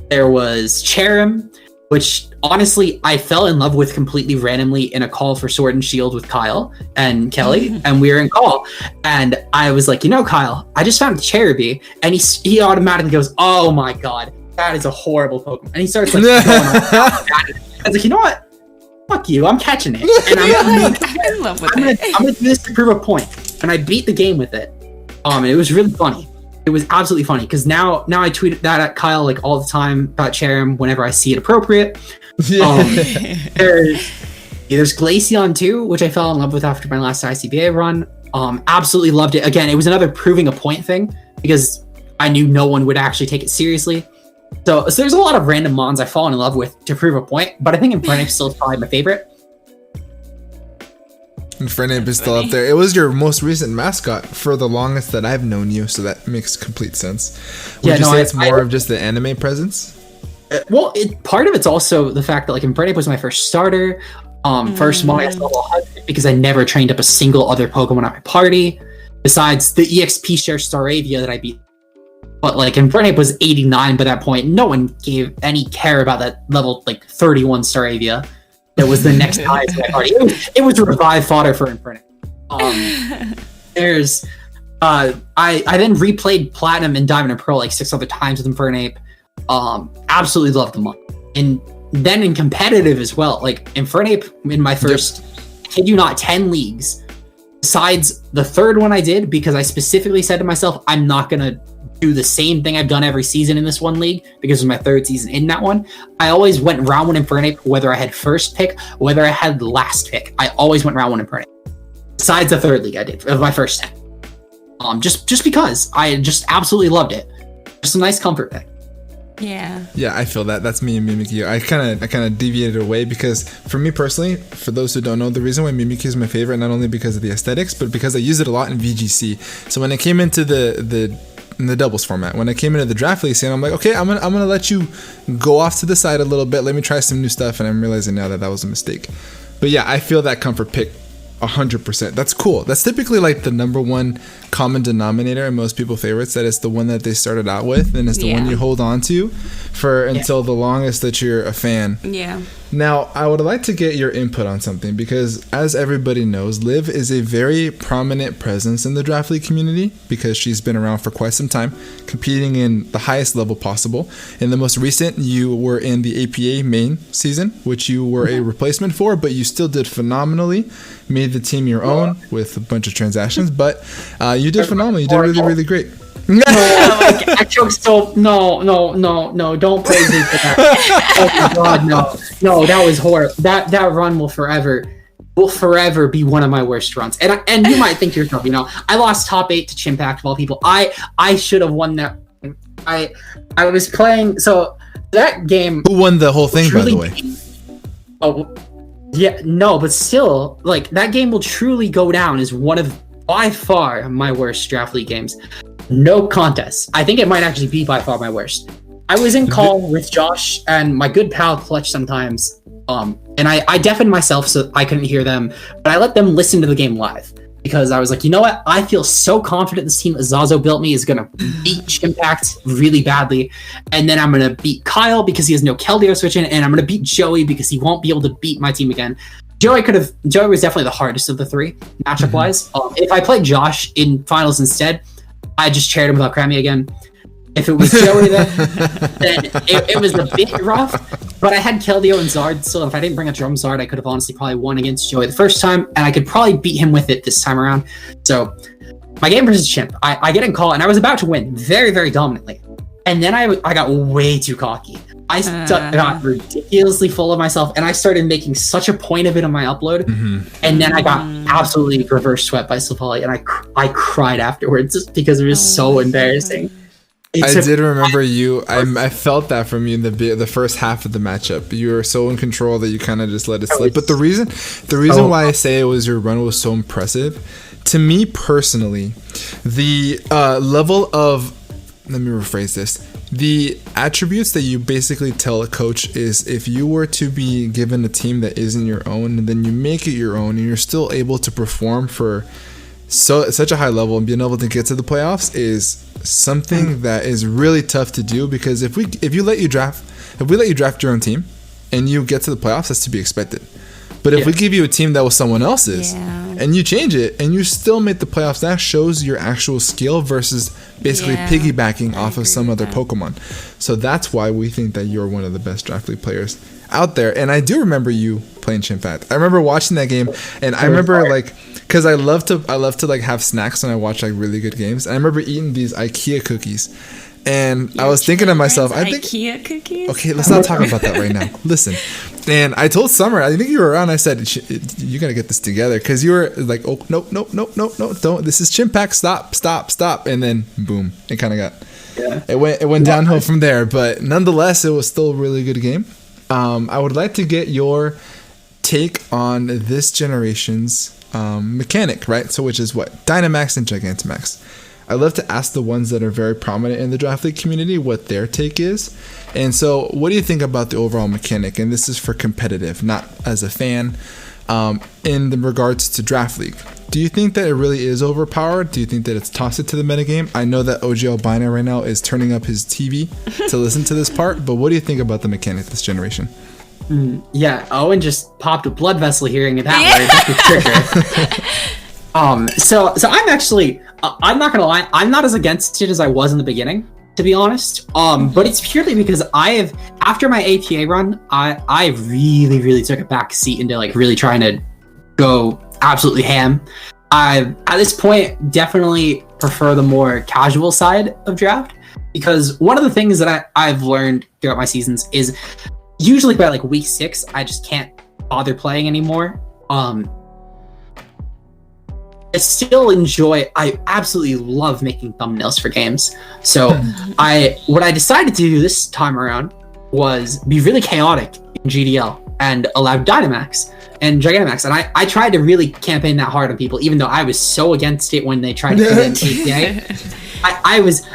There was Cherim, which honestly I fell in love with completely randomly in a call for Sword and Shield with Kyle and Kelly, and we were in call, and I was like, Kyle, I just found Cherubi, and he automatically goes, oh my god, that is a horrible Pokemon, and he starts like going on. I was like, you know what? Fuck you, I'm catching it. And I'm in love with it. I'm gonna do this to prove a point. And I beat the game with it. And it was really funny. It was absolutely funny because now I tweet that at Kyle like all the time about Cherim whenever I see it appropriate. There's Glaceon too, which I fell in love with after my last ICBA run. Absolutely loved it. Again, it was another proving a point thing because I knew no one would actually take it seriously. So there's a lot of random Mons I've fallen in love with to prove a point, but I think Infernape still is probably my favorite. Infernape is still up there. It was your most recent mascot for the longest that I've known you, so that makes complete sense. Would you say it's more of just the anime presence? Well, part of it's also the fact that like Infernape was my first starter, first Mon level 100, because I never trained up a single other Pokemon at my party, besides the EXP share Staravia that I beat. But like Infernape was 89 by that point. No one gave any care about that level like 31 Staravia. That was the next highest in my party. It was revive fodder for Infernape. I then replayed Platinum and Diamond and Pearl like 6 other times with Infernape. Absolutely loved them all. And then in competitive as well, like Infernape in my first, kid you not, 10 leagues. Besides the third one I did, because I specifically said to myself, I'm not going to do the same thing I've done every season in this one league, because it was my third season in that one. I always went round 1 Infernape, whether I had first pick, whether I had last pick. I always went round 1 Infernape. Besides the third league I did, of my first 10. Just because I just absolutely loved it. Just a nice comfort pick. Yeah, I feel that. That's me and Mimikyu. I kind of deviated away because for me personally, for those who don't know, the reason why Mimikyu is my favorite, not only because of the aesthetics, but because I use it a lot in VGC. So when I came into the doubles format, when I came into the draft league scene, I'm like, okay, I'm gonna let you go off to the side a little bit. Let me try some new stuff, and I'm realizing now that was a mistake. But yeah, I feel that comfort pick 100%. That's cool. That's typically like the number one common denominator in most people's favorites, that it's the one that they started out with, and it's the one you hold on to for until the longest that you're a fan. Yeah. Now, I would like to get your input on something, because as everybody knows, Liv is a very prominent presence in the draft league community because she's been around for quite some time, competing in the highest level possible. In the most recent, you were in the APA main season, which you were a replacement for, but you still did phenomenally, made the team your own with a bunch of transactions, but you did phenomenal. You did really, really great. I choked so no, don't praise me for that. Oh my god, no, that was horrible. That run will forever be one of my worst runs. And you might think to yourself, I lost top 8 to Chimpact of all people. I should have won that. I was playing, so that game. Who won the whole thing, by the way? Oh yeah, no, but still, like, that game will truly go down as one of, by far, my worst draft league games. No contest. I think it might actually be by far my worst. I was in call with Josh and my good pal Clutch sometimes, and I deafened myself so I couldn't hear them, but I let them listen to the game live because I was like, you know what? I feel so confident this team that Zazo built me is going to beat Chimpact really badly, and then I'm going to beat Kyle because he has no Keldeo switch in, and I'm going to beat Joey because he won't be able to beat my team again. Joey was definitely the hardest of the three, matchup-wise. If I played Josh in finals instead, I just chaired him without Grammy again. If it was Joey, then it was a bit rough. But I had Keldeo and Zard, so if I didn't bring a drum Zard, I could have honestly probably won against Joey the first time, and I could probably beat him with it this time around. So my game versus Chimp, I get in call, and I was about to win very, very dominantly. And then I got way too cocky. I got ridiculously full of myself, and I started making such a point of it on my upload. And then I got absolutely reverse swept by Savali, and I cried afterwards just because it was so embarrassing. I did remember you. I felt that from you in the first half of the matchup. You were so in control that you kind of just let it slip. But the reason why I say your run was so impressive, to me personally, the level of, let me rephrase this. The attributes that you basically tell a coach is, if you were to be given a team that isn't your own, and then you make it your own, and you're still able to perform for such a high level and being able to get to the playoffs, is something that is really tough to do. Because if we let you draft your own team and you get to the playoffs, that's to be expected. But if we give you a team that was someone else's and you change it and you still make the playoffs, that shows your actual skill versus basically piggybacking off of some other Pokemon. So that's why we think that you're one of the best draft league players out there. And I do remember you playing Chimpact. I remember watching that game, and I remember because I love to like have snacks when I watch like really good games. And I remember eating these IKEA cookies. And I was thinking to myself, I think IKEA cookies. Okay, let's not talk about that right now. Listen, and I told Summer, I think you were around. I said, you gotta get this together, because you were like, oh no, don't. This is Chimpact. Stop. And then boom, it kind of got. It went downhill from there. But nonetheless, it was still a really good game. I would like to get your take on this generation's mechanic, right? So which is what? Dynamax and Gigantamax. I love to ask the ones that are very prominent in the draft league community what their take is. And so what do you think about the overall mechanic? And this is for competitive, not as a fan, in the regards to draft league. Do you think that it really is overpowered? Do you think that it's toxic to the metagame? I know that OG Albino right now is turning up his TV to listen to this part, but what do you think about the mechanic this generation? Yeah, Owen just popped a blood vessel hearing that word. That's the trigger. So I'm actually, I'm not gonna lie, I'm not as against it as I was in the beginning, to be honest. But it's purely because after my APA run, I really took a back seat into like really trying to go absolutely ham. I, at this point, definitely prefer the more casual side of draft, because one of the things that I've learned throughout my seasons is usually by like week 6, I just can't bother playing anymore. I still enjoy, I absolutely love making thumbnails for games. So what I decided to do this time around was be really chaotic in GDL and allow Dynamax and Gigantamax. And I tried to really campaign that hard on people, even though I was so against it when they tried to put in APA. I was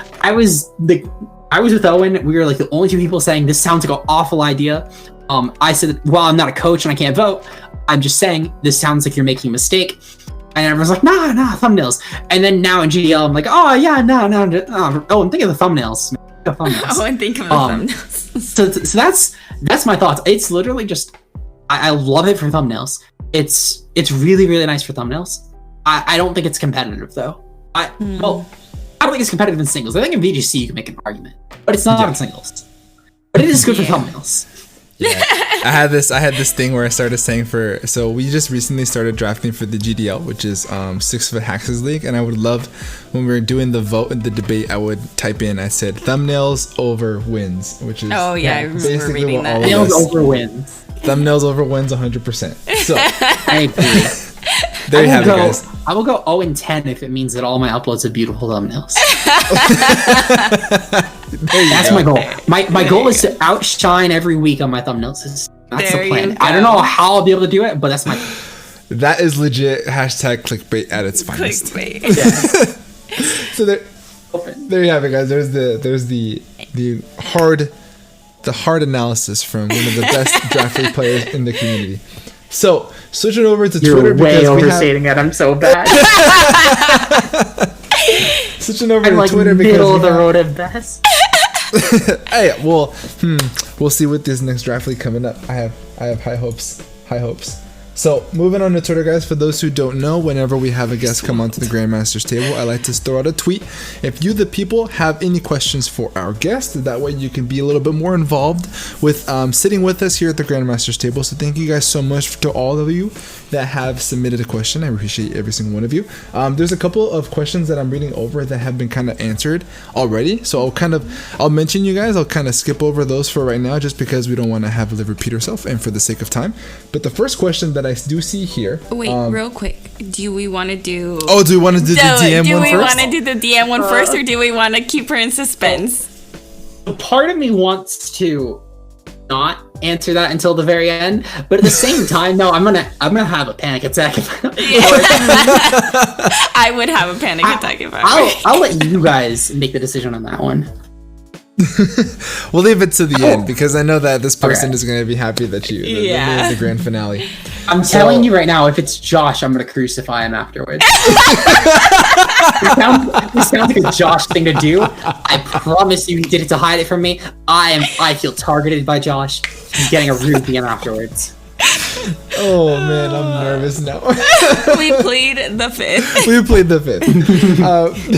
with Owen. We were like the only 2 people saying this sounds like an awful idea. I said, well, I'm not a coach and I can't vote. I'm just saying this sounds like you're making a mistake. And everyone's like, nah, thumbnails. And then now in GDL, I'm like, oh yeah, no. Oh, and think of the thumbnails. Oh, and think of the thumbnails. So that's my thoughts. It's literally just, I love it for thumbnails. It's really nice for thumbnails. I don't think it's competitive though. Well, I don't think it's competitive in singles. I think in VGC you can make an argument, but it's not in singles. But it is good for thumbnails. Yeah. I had this thing where I started saying so we just recently started drafting for the GDL, which is 6 Foot Haxes League, and I would love when we were doing the vote and the debate, I would type in, I said thumbnails over wins, which is I remember reading that. Thumbnails over wins. Thumbnails over wins 100%. So I agree. There you have it, guys. I will go 0-10 if it means that all my uploads have beautiful thumbnails. That's my goal. My goal is to outshine every week on my thumbnails. That's the plan. I don't know how I'll be able to do it, but that's my plan. That is legit hashtag clickbait at its finest. Clickbait. So there you have it, guys. There's the hard analysis from one of the best draft league players in the community. So switching over to Twitter. You're way overstating it. I'm so bad. Switching over I'm to like Twitter because middle of the road at best. Hey, well, we'll see with this next draft league coming up. I have high hopes. So moving on to Twitter, guys. For those who don't know, whenever we have a guest come onto the Grandmaster's table, I like to throw out a tweet. If you, the people, have any questions for our guest, that way you can be a little bit more involved with sitting with us here at the Grandmaster's table. So thank you guys so much to all of you that have submitted a question. I appreciate every single one of you. There's a couple of questions that I'm reading over that have been kind of answered already. So I'll mention you guys. I'll kind of skip over those for right now, just because we don't want to have Liv repeat herself and for the sake of time. But the first question that I do see here. Wait, real quick. Do we want to do? Oh, do we want to do the DM one first? Do we want to do the DM one first, or do we want to keep her in suspense? Part of me wants to not answer that until the very end, but at the same time, no, I'm gonna have a panic attack. I would have a panic attack if I'll let you guys make the decision on that one. We'll leave it to the end, because I know that this person is going to be happy that you made the grand finale. I'm telling you right now, if it's Josh, I'm going to crucify him afterwards. This sounds like a Josh thing to do. I promise you, he did it to hide it from me. I feel targeted by Josh. He's getting a rude DM afterwards. Oh man, I'm nervous now. We plead the fifth.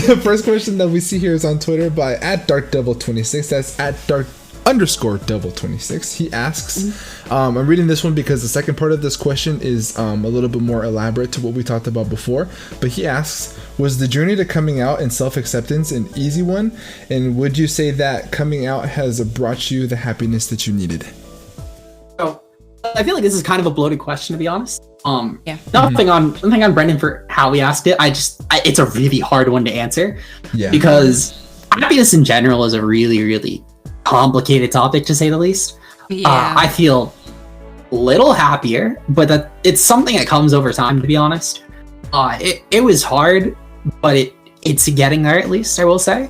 The first question that we see here is on Twitter by @darkdevil26. That's @dark_devil26. He asks, I'm reading this one because the second part of this question is a little bit more elaborate to what we talked about before. But he asks, was the journey to coming out and self-acceptance an easy one? And would you say that coming out has brought you the happiness that you needed? Oh, I feel like this is kind of a bloated question, to be honest. Nothing on Brendan for how he asked it. It's a really hard one to answer. Yeah. Because happiness in general is a really, really complicated topic, to say the least. Yeah. I feel a little happier, but it's something that comes over time, to be honest. It was hard, but it's getting there, at least, I will say.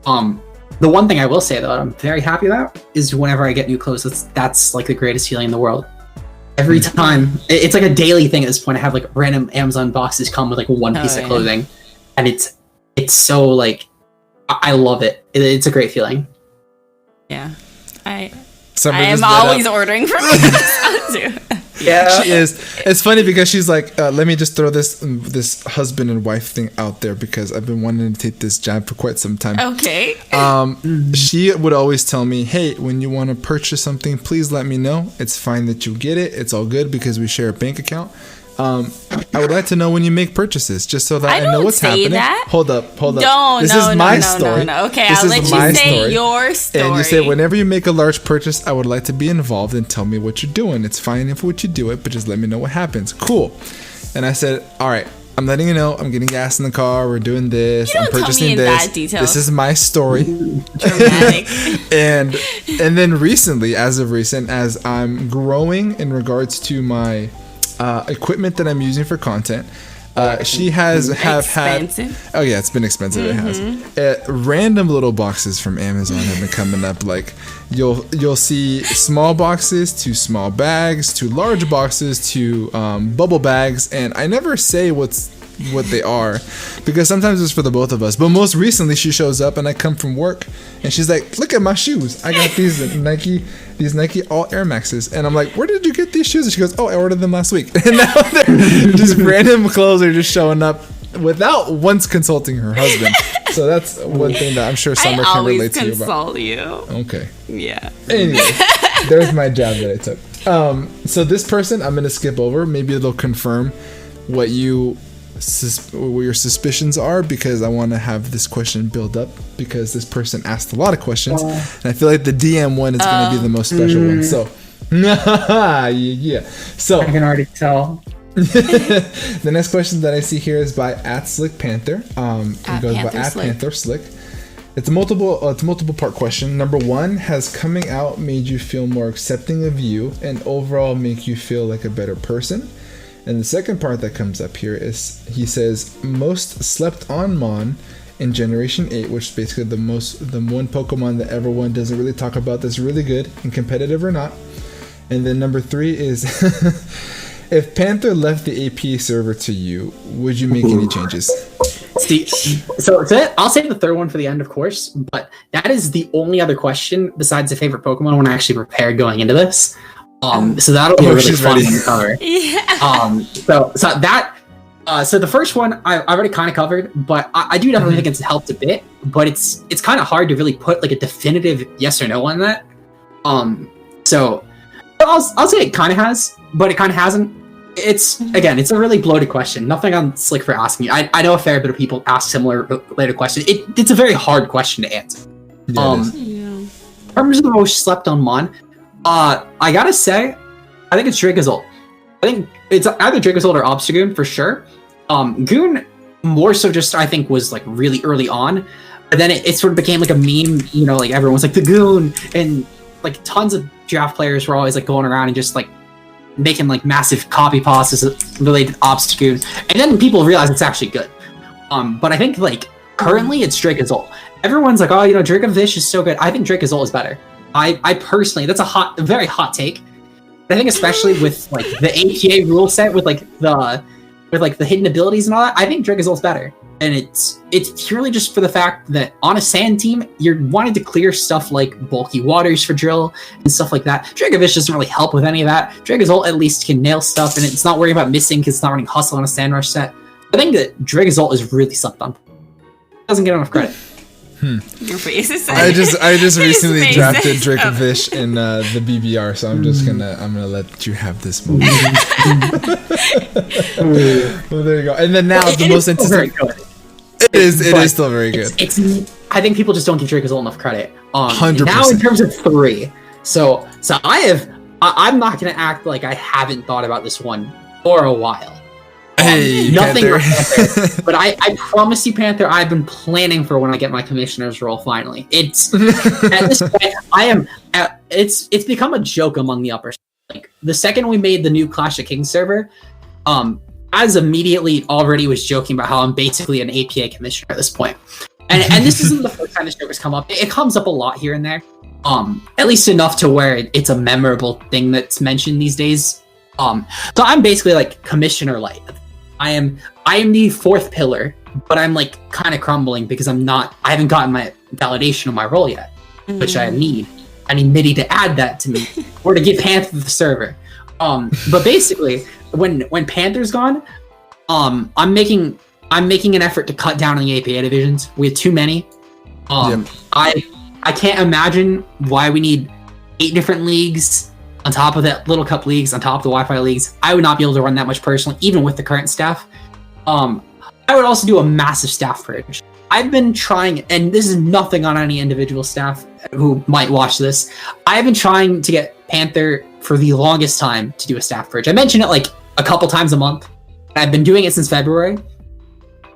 The one thing I will say, though, that I'm very happy about is whenever I get new clothes, that's like the greatest feeling in the world. Every time, it's like a daily thing at this point. I have like random Amazon boxes come with like one piece of clothing, and it's so like, I love it. It's a great feeling. Yeah, Summer I am always ordering from Amazon too. Yeah, she is. It's funny because she's like, let me just throw this husband and wife thing out there because I've been wanting to take this job for quite some time. Okay. She would always tell me, hey, when you want to purchase something, please let me know. It's fine that you get it. It's all good because we share a bank account. I would like to know when you make purchases, just so that I know what's happening. That. Hold up. No, this is my story. No. Okay, I'll let you say your story. And you say, whenever you make a large purchase, I would like to be involved and tell me what you're doing. It's fine if what you do it, but just let me know what happens. Cool. And I said, all right, I'm letting you know. I'm getting gas in the car. We're doing this. I'm purchasing this. This is my story. Dramatic. and then recently, as I'm growing in regards to my equipment that I'm using for content, she has had. Oh yeah, it's been expensive. Mm-hmm. It has. Random little boxes from Amazon have been coming up. Like you'll see small boxes to small bags to large boxes to bubble bags, and I never say what they are because sometimes it's for the both of us. But most recently, she shows up and I come from work and she's like, "Look at my shoes! I got these Nike All Air Maxes," and I'm like, "Where did you get these shoes?" And she goes, "Oh, I ordered them last week." And now they're just random clothes are just showing up without once consulting her husband. So that's one thing that I'm sure Summer can relate to you about. I always consult you. Okay. Yeah. Anyway, there's my jab that I took. So this person, I'm gonna skip over. Maybe it'll confirm what your suspicions are, because I want to have this question build up, because this person asked a lot of questions and I feel like the DM one is going to be the most special one. So yeah, so I can already tell. The next question that I see here is by @SlickPanther. It goes by @PantherSlick. It's a multiple part question. Number 1, has coming out made you feel more accepting of you and overall make you feel like a better person? And the second part that comes up here is, he says, most slept on Mon in Generation 8, which is basically the one Pokemon that everyone doesn't really talk about that's really good and competitive or not. And then number 3 is, if Panther left the APA server to you, would you make any changes? So I'll save the third one for the end, of course, but that is the only other question besides the favorite Pokemon when I actually prepared going into this. So that'll be really fun to cover. Yeah. So the first one I already kind of covered, but I do definitely think it's helped a bit. But it's kind of hard to really put like a definitive yes or no on that. So I'll say it kind of has, but it kind of hasn't. It's a really bloated question. Nothing on Slick for asking you. I know a fair bit of people ask similar related questions. It's a very hard question to answer. In terms of the most slept on Mon, I gotta say, I think it's Dracozolt. I think it's either Dracozolt or Obstagoon for sure. Goon more so just, I think, was like really early on, but then it sort of became like a meme, like everyone was like the Goon, and like tons of draft players were always like going around and just like making like massive copy passes related to Obstagoon, and then people realized it's actually good. But I think like currently it's Dracozolt. Everyone's like, oh, Dracovish is so good. I think Dracozolt is better. I personally, that's a very hot take. But I think especially with like the APA rule set with the hidden abilities and all that, I think Dragozolt's better. And it's purely just for the fact that on a sand team, you're wanting to clear stuff like bulky waters for drill and stuff like that. Dracovish doesn't really help with any of that. Dracozolt at least can nail stuff, and it's not worrying about missing because it's not running hustle on a sand rush set. I think that Dracozolt is really slept on. Doesn't get enough credit. Your face is. I just recently drafted Dracovish in the BBR, so I'm gonna let you have this moment. Well, there you go. And then now the most anticipated. It is still very good. I think people just don't give Dracozolt enough credit. 100%. Now in terms of 3, so I'm not gonna act like I haven't thought about this one for a while. Hey, nothing Panther. But I promise you, Panther, I've been planning for when I get my commissioner's role finally. It's at this point it's become a joke among the upper. Like the second we made the new Clash of Kings server, as immediately already was joking about how I'm basically an APA commissioner at this point. And this isn't the first time this joke has come up. It comes up a lot here and there. At least enough to where it's a memorable thing that's mentioned these days. So I'm basically like commissioner light. I am the 4th pillar, but I'm like kind of crumbling because I haven't gotten my validation of my role yet, which I need. I need MIDI to add that to me, or to give Panther the server. But basically, when Panther's gone, I'm making an effort to cut down on the APA divisions. We have too many. I can't imagine why we need 8 different leagues on top of that little cup leagues, on top of the Wi-Fi leagues. I would not be able to run that much personally, even with the current staff. I would also do a massive staff purge. I've been trying, and this is nothing on any individual staff who might watch this. I've been trying to get Panther for the longest time to do a staff purge. I mention it like a couple times a month. I've been doing it since February.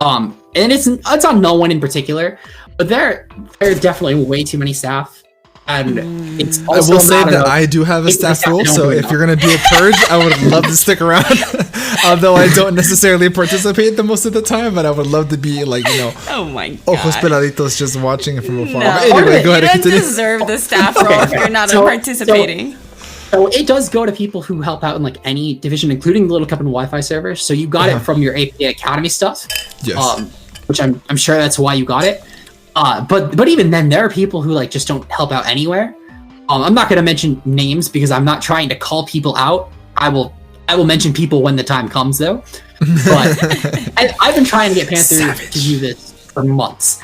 And it's on no one in particular, but there are definitely way too many staff. And it's also I will say that I do have a staff rule, so if you're gonna do a purge, I would love to stick around. Although I don't necessarily participate the most of the time, but I would love to be like, oh my god, ojos peladitos, just watching it from afar. No. Anyway, go ahead. You don't deserve the staff role if you're not participating. So it does go to people who help out in like any division, including the Little Cup and Wi-Fi servers. So you got it from your APA Academy stuff, which I'm sure that's why you got it. But even then, there are people who like just don't help out anywhere. I'm not going to mention names because I'm not trying to call people out. I will mention people when the time comes, though. But I've been trying to get Panther to do this for months.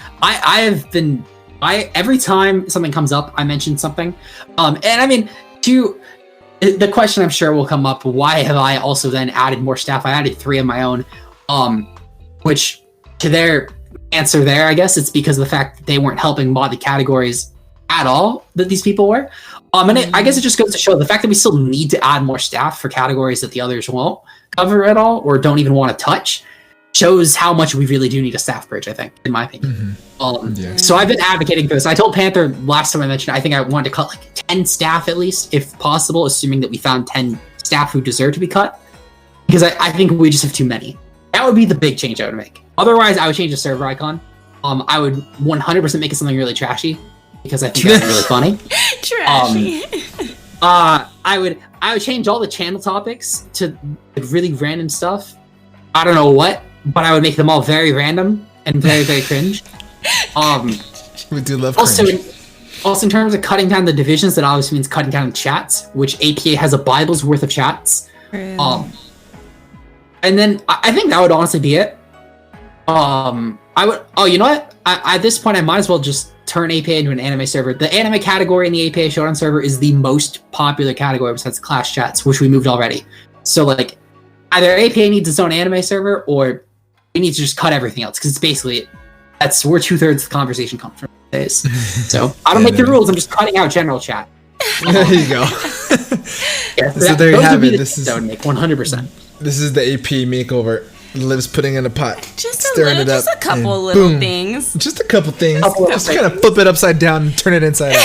Every time something comes up, I mention something. And I mean, the question I'm sure will come up: why have I also then added more staff? I added 3 of my own, which to their answer there, I guess it's because of the fact that they weren't helping mod the categories at all that these people were. And I guess it just goes to show the fact that we still need to add more staff for categories that the others won't cover at all or don't even want to touch shows how much we really do need a staff purge, I think, in my opinion. So I've been advocating for this. I told Panther last time I mentioned, I think I wanted to cut like 10 staff at least, if possible, assuming that we found 10 staff who deserve to be cut, because I think we just have too many. That would be the big change I would make. Otherwise, I would change the server icon. I would 100% make it something really trashy, because I think that's really funny. Trashy. I would change all the channel topics to really random stuff. I don't know what, but I would make them all very random and very, very cringe. We do love cringe. Also, in terms of cutting down the divisions, that obviously means cutting down chats, which APA has a Bible's worth of chats. Really? And then I think that would honestly be it. I would. Oh, you know what? At this point, I might as well just turn APA into an anime server. The anime category in the APA Showdown server is the most popular category besides Clash chats, which we moved already. So, like, either APA needs its own anime server, or we need to just cut everything else, because it's basically that's where 2/3 of the conversation comes from. So I don't make the rules. I'm just cutting out general chat. There you go. So there you have it. This is 100%. This is the AP makeover. Liv's putting in a pot, stirring it up, just a couple little things. Just a couple things. Just kind of flip it upside down and turn it inside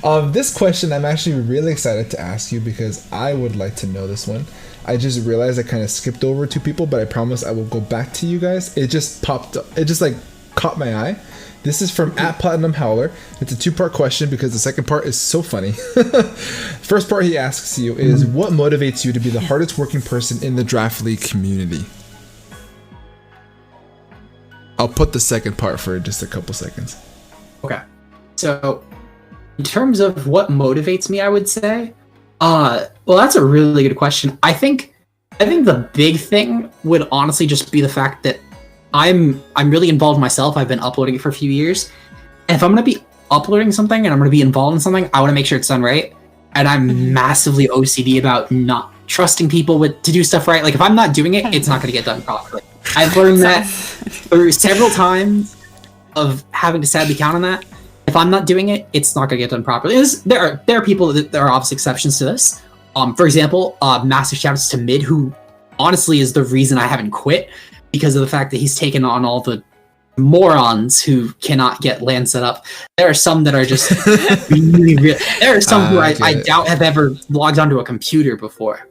out. This question I'm actually really excited to ask you, because I would like to know this one. I just realized I kind of skipped over 2 people, but I promise I will go back to you guys. It just popped up. It just like caught my eye. This is from @PlatinumHowler. It's a 2-part question because the second part is so funny. First part he asks you is, what motivates you to be the hardest working person in the Draft League community? I'll put the second part for just a couple seconds. Okay. So, in terms of what motivates me, I would say, well, that's a really good question. I think the big thing would honestly just be the fact that I'm really involved myself. I've been uploading it for a few years. And if I'm going to be uploading something and I'm going to be involved in something, I want to make sure it's done right. And I'm massively OCD about not trusting people to do stuff right. Like, if I'm not doing it, it's not going to get done properly. I've learned that through several times of having to sadly count on that. If I'm not doing it, it's not going to get done properly. There are people that there are obvious exceptions to this. For example, massive shoutouts to Mid, who honestly is the reason I haven't quit, because of the fact that he's taken on all the morons who cannot get LAN set up. There are some that are just really. There are some who I doubt have ever logged onto a computer before.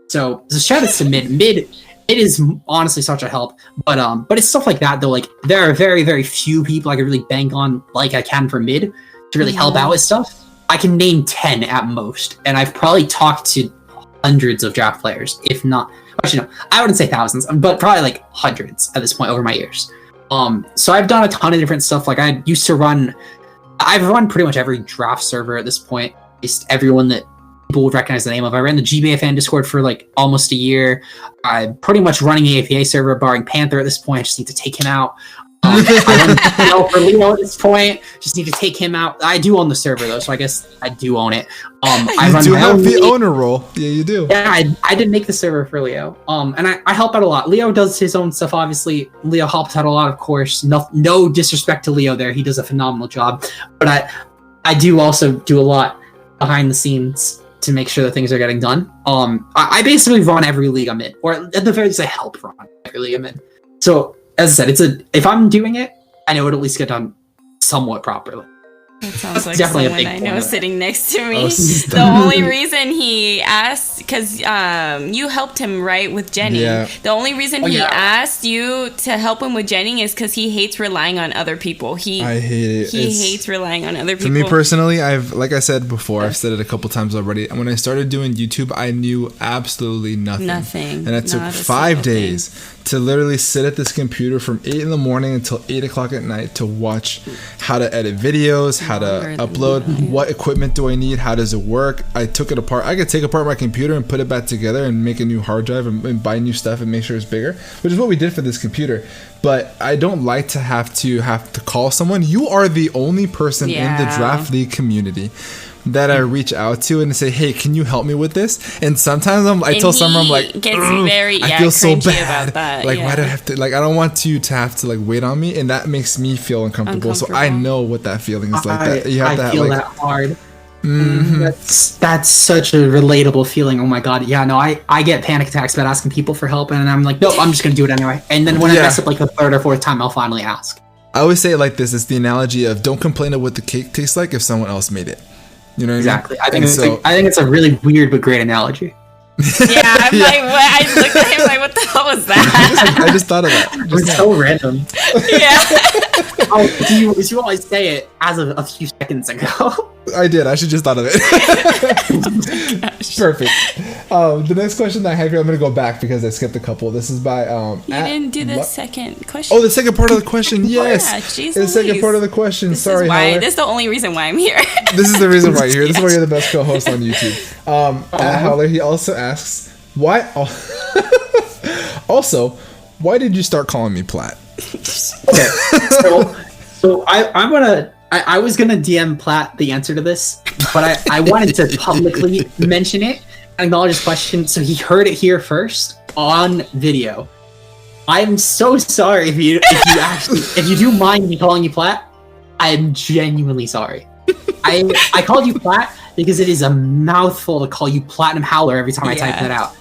So shout outs to Mid. Mid is honestly such a help. But it's stuff like that though. Like, there are very, very few people I can really bank on like I can for Mid to really help out with stuff. I can name 10 at most, and I've probably talked to hundreds of draft players, if not. Actually, no, I wouldn't say thousands, but probably like hundreds at this point over my years. So I've done a ton of different stuff. Like, I used to run I've run pretty much every draft server at this point. Just everyone that people would recognize the name of. I ran the GBA fan Discord for like almost a year. I'm pretty much running an APA server, barring Panther at this point. I just need to take him out. I run for Leo at this point. Just need to take him out. I do own the server though, so I guess I do own it. I you do have the owner role. Yeah, you do. Yeah, I did make the server for Leo. And I help out a lot. Leo does his own stuff, obviously. Leo helps out a lot, of course. No disrespect to Leo there. He does a phenomenal job. But I do also do a lot behind the scenes to make sure that things are getting done. I basically run every league I'm in, or at the very least, I help run every league I'm in. So, as I said, if I'm doing it, I know it'll at least get done somewhat properly. That sounds like Definitely someone I know sitting next to me. Oh, the only reason he asked, because you helped him, right, with Jenny. Yeah. The only reason he asked you to help him with Jenny is because he hates relying on other people. I hate it. He hates relying on other people. For me personally, like I said before, I've said it a couple times already. When I started doing YouTube, I knew absolutely nothing. Nothing. And it took 5 days to literally sit at this computer from 8 in the morning until 8 o'clock at night to watch how to edit videos, how to upload, what equipment do I need, how does it work. I took it apart. I could take apart my computer and put it back together and make a new hard drive and buy new stuff and make sure it's bigger, which is what we did for this computer. But I don't like to have to call someone. You are the only person in the Draft League community that I reach out to and say, hey, can you help me with this? And sometimes I tell someone, I'm like, I feel so bad about that. Like, why do I have to, like, I don't want you to have to like wait on me, and that makes me feel uncomfortable. So I know what that feeling is like. That you have to have, feel like, that hard. That's such a relatable feeling. Oh my god, yeah, no, I get panic attacks about asking people for help, and I'm like, nope, I'm just gonna do it anyway. And then when I mess up like the third or fourth time, I'll finally ask. I always say it like this: it's the analogy of don't complain of what the cake tastes like if someone else made it. You know what exactly. I mean? I think it's a really weird but great ananalogy. Yeah, I'm like, what? I looked at him like, what the hell was that? I just thought of that. It's so random. Yeah. You always say it as of a few seconds ago. I did. I should just thought of it. Perfect. The next question that I have here, I'm going to go back because I skipped a couple. This is by... you didn't do the second question. Oh, the second part of the question. Yes. Yeah, geez, the second part of the question. Sorry, Howler. This is the only reason why I'm here. This is the reason why you're here. This is why you're the best co-host on YouTube. Howler, he also asks, why... Also, why did you start calling me Platt? Okay. So I was gonna DM Platt the answer to this, but I wanted to publicly mention it and acknowledge his question, so he heard it here first on video. I'm so sorry if you do mind me calling you Platt. I'm genuinely sorry. I called you Platt because it is a mouthful to call you Platinum Howler every time I type that out.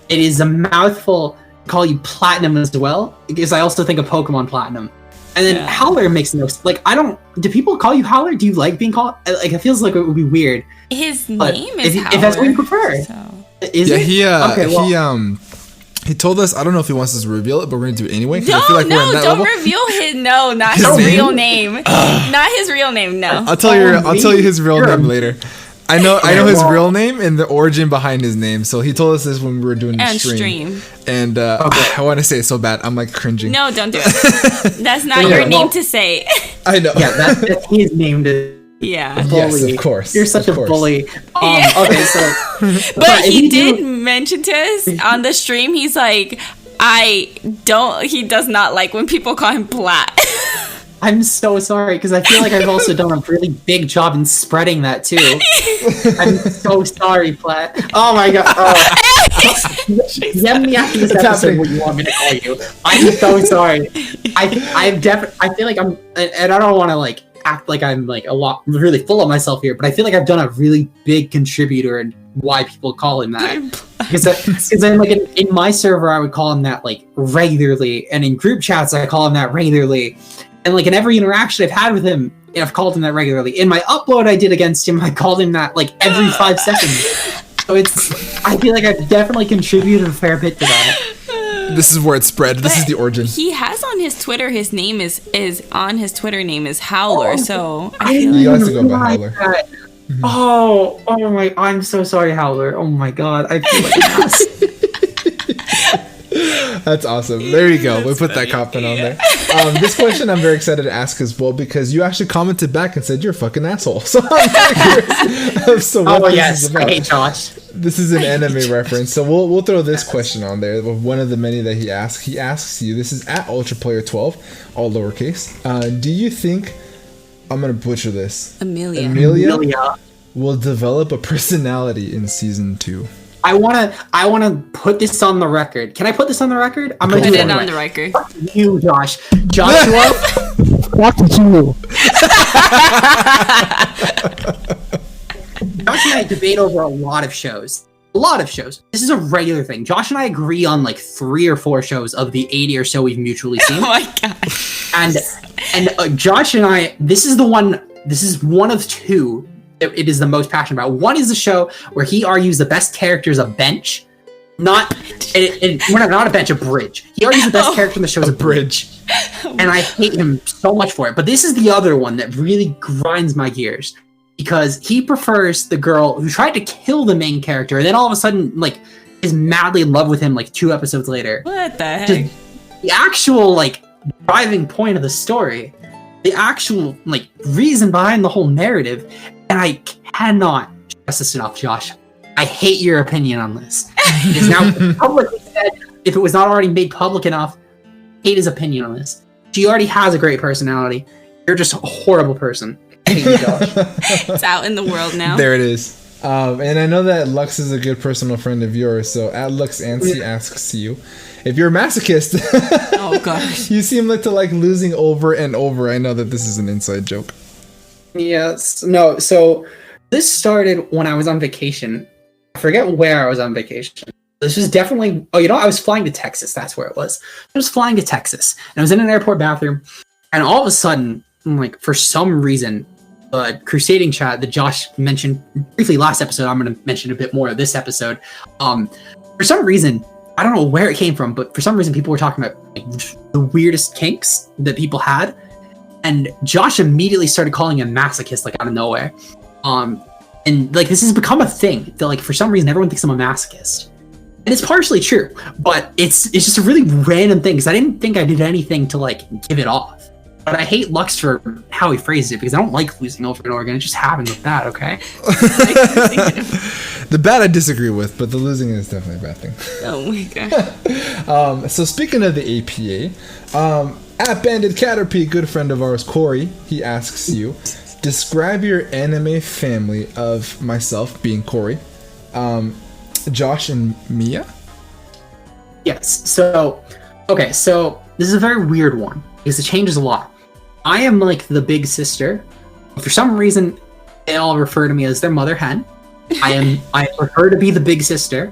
It is a mouthful to call you Platinum as well, because I also think of Pokemon Platinum. And then Howler makes no sense. Like, do people call you Howler? Do you like being called? Like, it feels like it would be weird. His name is Howler. If that's what you prefer. So. Is it? He told us, I don't know if he wants us to reveal it, but we're going to do it anyway. No, I feel like we're in that don't level. reveal his, not his real name. Not his real name, no. I'll tell you his real name later. I know his real name and the origin behind his name. So he told us this when we were doing the stream. And I want to say it so bad. I'm like cringing. No, don't do it. That's not your name to say. I know. Yeah, that's his name to... Yeah. Yes, of course. You're such a bully. Okay, so... But he did mention to us on the stream, he's like, he does not like when people call him Platt. I'm so sorry, because I feel like I've also done a really big job in spreading that, too. I'm so sorry, Platt. Oh my god. DM me after this episode what you want me to call you. I'm so sorry. I feel like I'm... And I don't want to, like, act like I'm, like, really full of myself here, but I feel like I've done a really big contributor in why people call him that. Because then, like, in my server, I would call him that, like, regularly, and in group chats, I call him that regularly. And, like, in every interaction I've had with him, I've called him that regularly. In my upload I did against him, I called him that, like, every 5 seconds. So I feel like I've definitely contributed a fair bit to that. This is where it spread. This is the origin. He has on his Twitter, his name is on his Twitter name is Howler, so I feel like... He likes to go by Howler. Mm-hmm. Oh my, I'm so sorry, Howler. Oh my god, I feel like an ass. That's awesome. There you go. We put that comment on there. This question I'm very excited to ask as well because you actually commented back and said you're a fucking asshole. So I'm very curious. So what this is about. Hey, Josh. This is an anime reference, so we'll throw this question on there. One of the many that he asks. He asks you. This is at UltraPlayer12, all lowercase. Do you think I'm gonna butcher this? Amelia will develop a personality in season 2. I wanna put this on the record. Can I put this on the record? I'm gonna put it on the record. Fuck you, Josh. Joshua. Fuck you. Josh and I debate over a lot of shows. This is a regular thing. Josh and I agree on like 3 or 4 shows of the 80 or so we've mutually seen. Oh my gosh. And Josh and I, this is one of 2 that it is the most passionate about. One is the show where he argues the best character is a bench. Not a bench, a bridge. He argues the best character in the show is a bridge. And I hate him so much for it. But this is the other one that really grinds my gears. Because he prefers the girl who tried to kill the main character and then all of a sudden, like, is madly in love with him, like, 2 episodes later. What the heck? The actual, like, driving point of the story. The actual, like, reason behind the whole narrative. And I cannot stress this enough, Josh. I hate your opinion on this. It is now publicly said, if it was not already made public enough, hate his opinion on this. She already has a great personality. You're just a horrible person. It's out in the world now. There it is. And I know that Lux is a good personal friend of yours, so at LuxAncy asks you, if you're a masochist, oh gosh, you seem like to like losing over and over. I know that this is an inside joke. Yes. No, so this started when I was on vacation. I forget where I was on vacation. This was definitely, I was flying to Texas. That's where it was. I was flying to Texas, and I was in an airport bathroom, and all of a sudden, like, for some reason, the crusading chat that Josh mentioned briefly last episode, I'm going to mention a bit more of this episode. For some reason, I don't know where it came from, but for some reason people were talking about like, the weirdest kinks that people had. And Josh immediately started calling him masochist, like, out of nowhere. And like, this has become a thing that, like, for some reason everyone thinks I'm a masochist. And it's partially true, but it's just a really random thing because I didn't think I did anything to, like, give it off. But I hate Lux for how he phrased it because I don't like losing over and over again. It just happens with that, okay? The bad I disagree with, but the losing is definitely a bad thing. Oh my god. So speaking of the APA, at Banded Caterpie, good friend of ours, Corey, he asks you, describe your anime family of myself, being Corey, Josh and Mia? Yes. So this is a very weird one because it changes a lot. I am like the big sister. For some reason, they all refer to me as their mother hen. I prefer to be the big sister.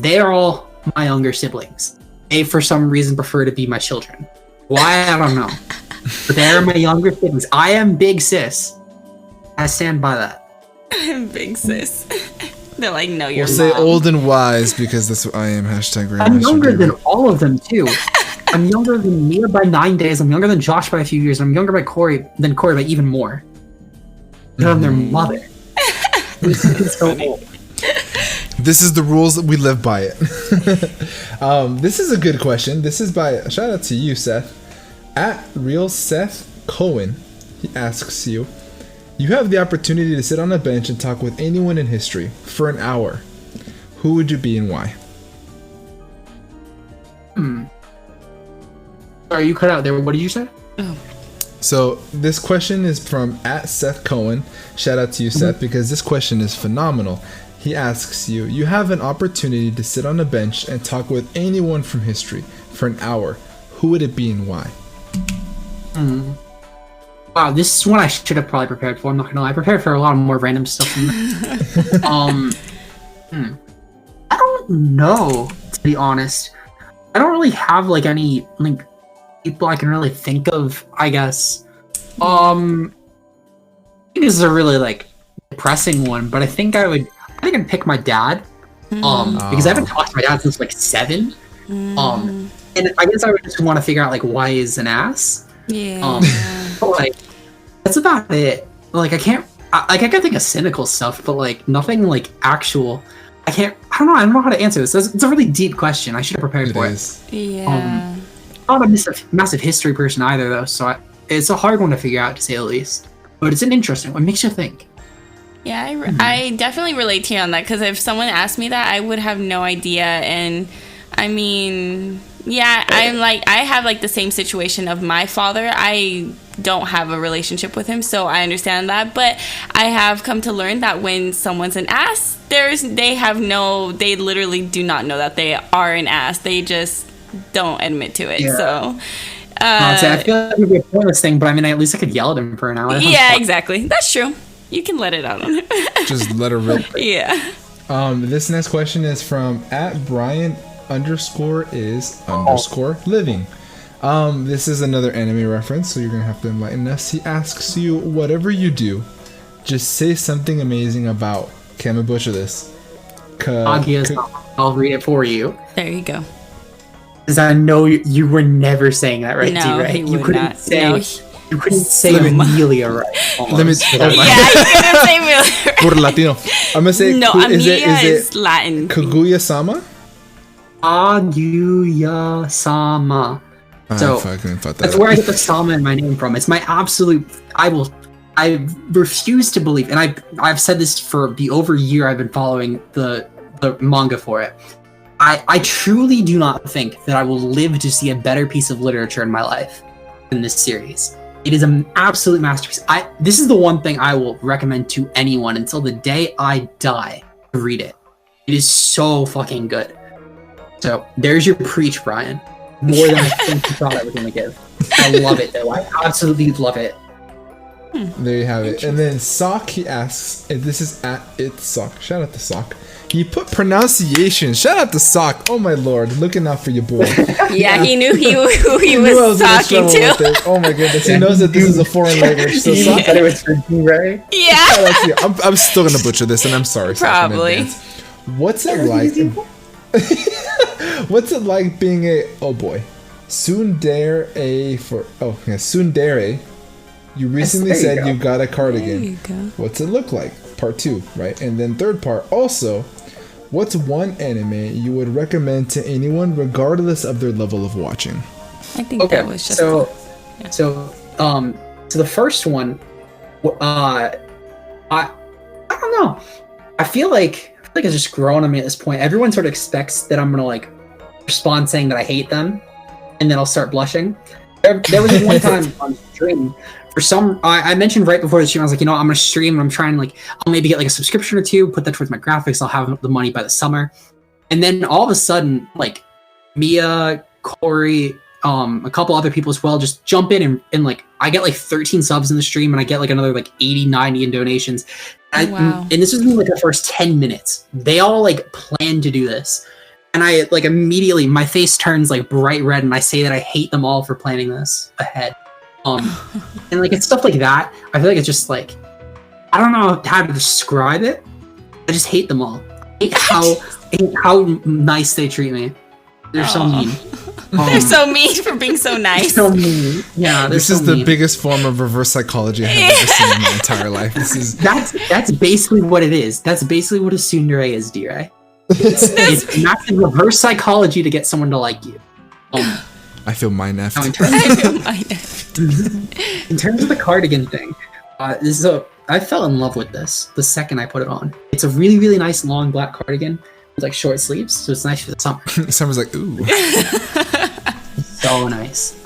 They are all my younger siblings. They, for some reason, prefer to be my children. Why, I don't know. But they are my younger siblings. I am big sis. I stand by that. I'm big sis. They're like, no, you're We'll say old and wise because that's what I am. #grandma. I'm younger than all of them, too. I'm younger than Mia by 9 days. I'm younger than Josh by a few years. I'm younger than Corey by even more. I'm their mother. This is so old. This is the rules that we live by it. This is a good question. This is by, shout out to you, Seth. At Real Seth Cohen, he asks you, you have the opportunity to sit on a bench and talk with anyone in history for an hour. Who would you be and why? Sorry, you cut out there. What did you say? Oh. So this question is from at Seth Cohen. Shout out to you, Seth, because this question is phenomenal. He asks you, you have an opportunity to sit on a bench and talk with anyone from history for an hour. Who would it be and why? Wow, this is one I should have probably prepared for. I'm not gonna lie. I prepared for a lot more random stuff than that. I don't know, to be honest. I don't really have like any like people I can really think of, I guess. I think this is a really like depressing one, but I think I'd pick my dad. Because I haven't talked to my dad since like 7. And I guess I would just want to figure out like why he's an ass. Yeah. But like that's about it. Like I can think of cynical stuff, but like nothing like actual. I don't know how to answer this. It's a really deep question. I should have prepared for it. Yeah. I'm not a massive history person either, though, so it's a hard one to figure out, to say the least. But it's an interesting one. It makes you think. Yeah, I definitely relate to you on that, because if someone asked me that, I would have no idea. And I mean, yeah, I have like the same situation of my father. I don't have a relationship with him, so I understand that. But I have come to learn that when someone's an ass, they literally do not know that they are an ass. They just don't admit to it. Yeah. So I feel like it would be a pointless thing, but I mean, at least I could yell at him for an hour. Yeah, exactly. That's true. You can let it out on him. Just let her rip. Yeah. This next question is from @Brian_is_living. This is another anime reference, so you're gonna have to enlighten us. He asks you, whatever you do, just say something amazing about. Okay, I'm gonna butcher this. I'll read it for you. There you go. Because I know you were never saying that right, No, D-Ray. he would not. You couldn't say Amelia right. Let me. Yeah, you couldn't say Miller. Por Latino. I'm gonna say. No, Is Amelia it is Latin. Kaguya-sama? Kaguya-sama. So that's where I get the Sama in my name from. It's my absolute. I refuse to believe, and I've said this for the over a year I've been following the manga for it. I truly do not think that I will live to see a better piece of literature in my life than this series. It is an absolute masterpiece. This is the one thing I will recommend to anyone until the day I die to read it. It is so fucking good. So there's your preach, Brian. More than I think you thought I was going to give. I love it, though. I absolutely love it. There you have it. And then Sock, he asks, and this is @itsock. Shout out to Sock. He put pronunciation. Shout out to Sock. Oh my lord, looking out for your boy. Yeah, he knew who he was talking to. Oh my goodness, he knows that this is a foreign language. So Sock, it was for D-Ray. Yeah. I'm still gonna butcher this, and I'm sorry. Probably. What's it like? What's it like being tsundere? You recently said you got a cardigan. There you go. What's it look like? Part 2, right? And then third part, also, what's one anime you would recommend to anyone regardless of their level of watching? I think that was just so the first one, I don't know. I feel like it's just grown on me at this point. Everyone sort of expects that I'm gonna like respond saying that I hate them, and then I'll start blushing. There was one time on stream. I mentioned right before the stream, I was like, I'm gonna stream and I'm trying I'll maybe get like a subscription or two, put that towards my graphics. I'll have the money by the summer. And then all of a sudden, like Mia, Corey, a couple other people as well, just jump in and like, I get like 13 subs in the stream and I get like another like 80, 90 in donations. Wow. And this was in like the first 10 minutes. They all like planned to do this. And I like immediately, my face turns like bright red and I say that I hate them all for planning this ahead. And like it's stuff like that. I feel like it's just like, I don't know how to describe it. I just hate them all. I hate how nice they treat me. They're so mean. They're so mean for being so nice. So mean. Yeah, this is the biggest form of reverse psychology I have ever seen in my entire life. That's basically what it is. That's basically what a tsundere is, D-Ray. It's massive reverse psychology to get someone to like you. I feel mind-effed. In terms of the cardigan thing, I fell in love with this the second I put it on. It's a really, really nice long black cardigan with like short sleeves, so it's nice for the summer. Summer's like, ooh. So nice.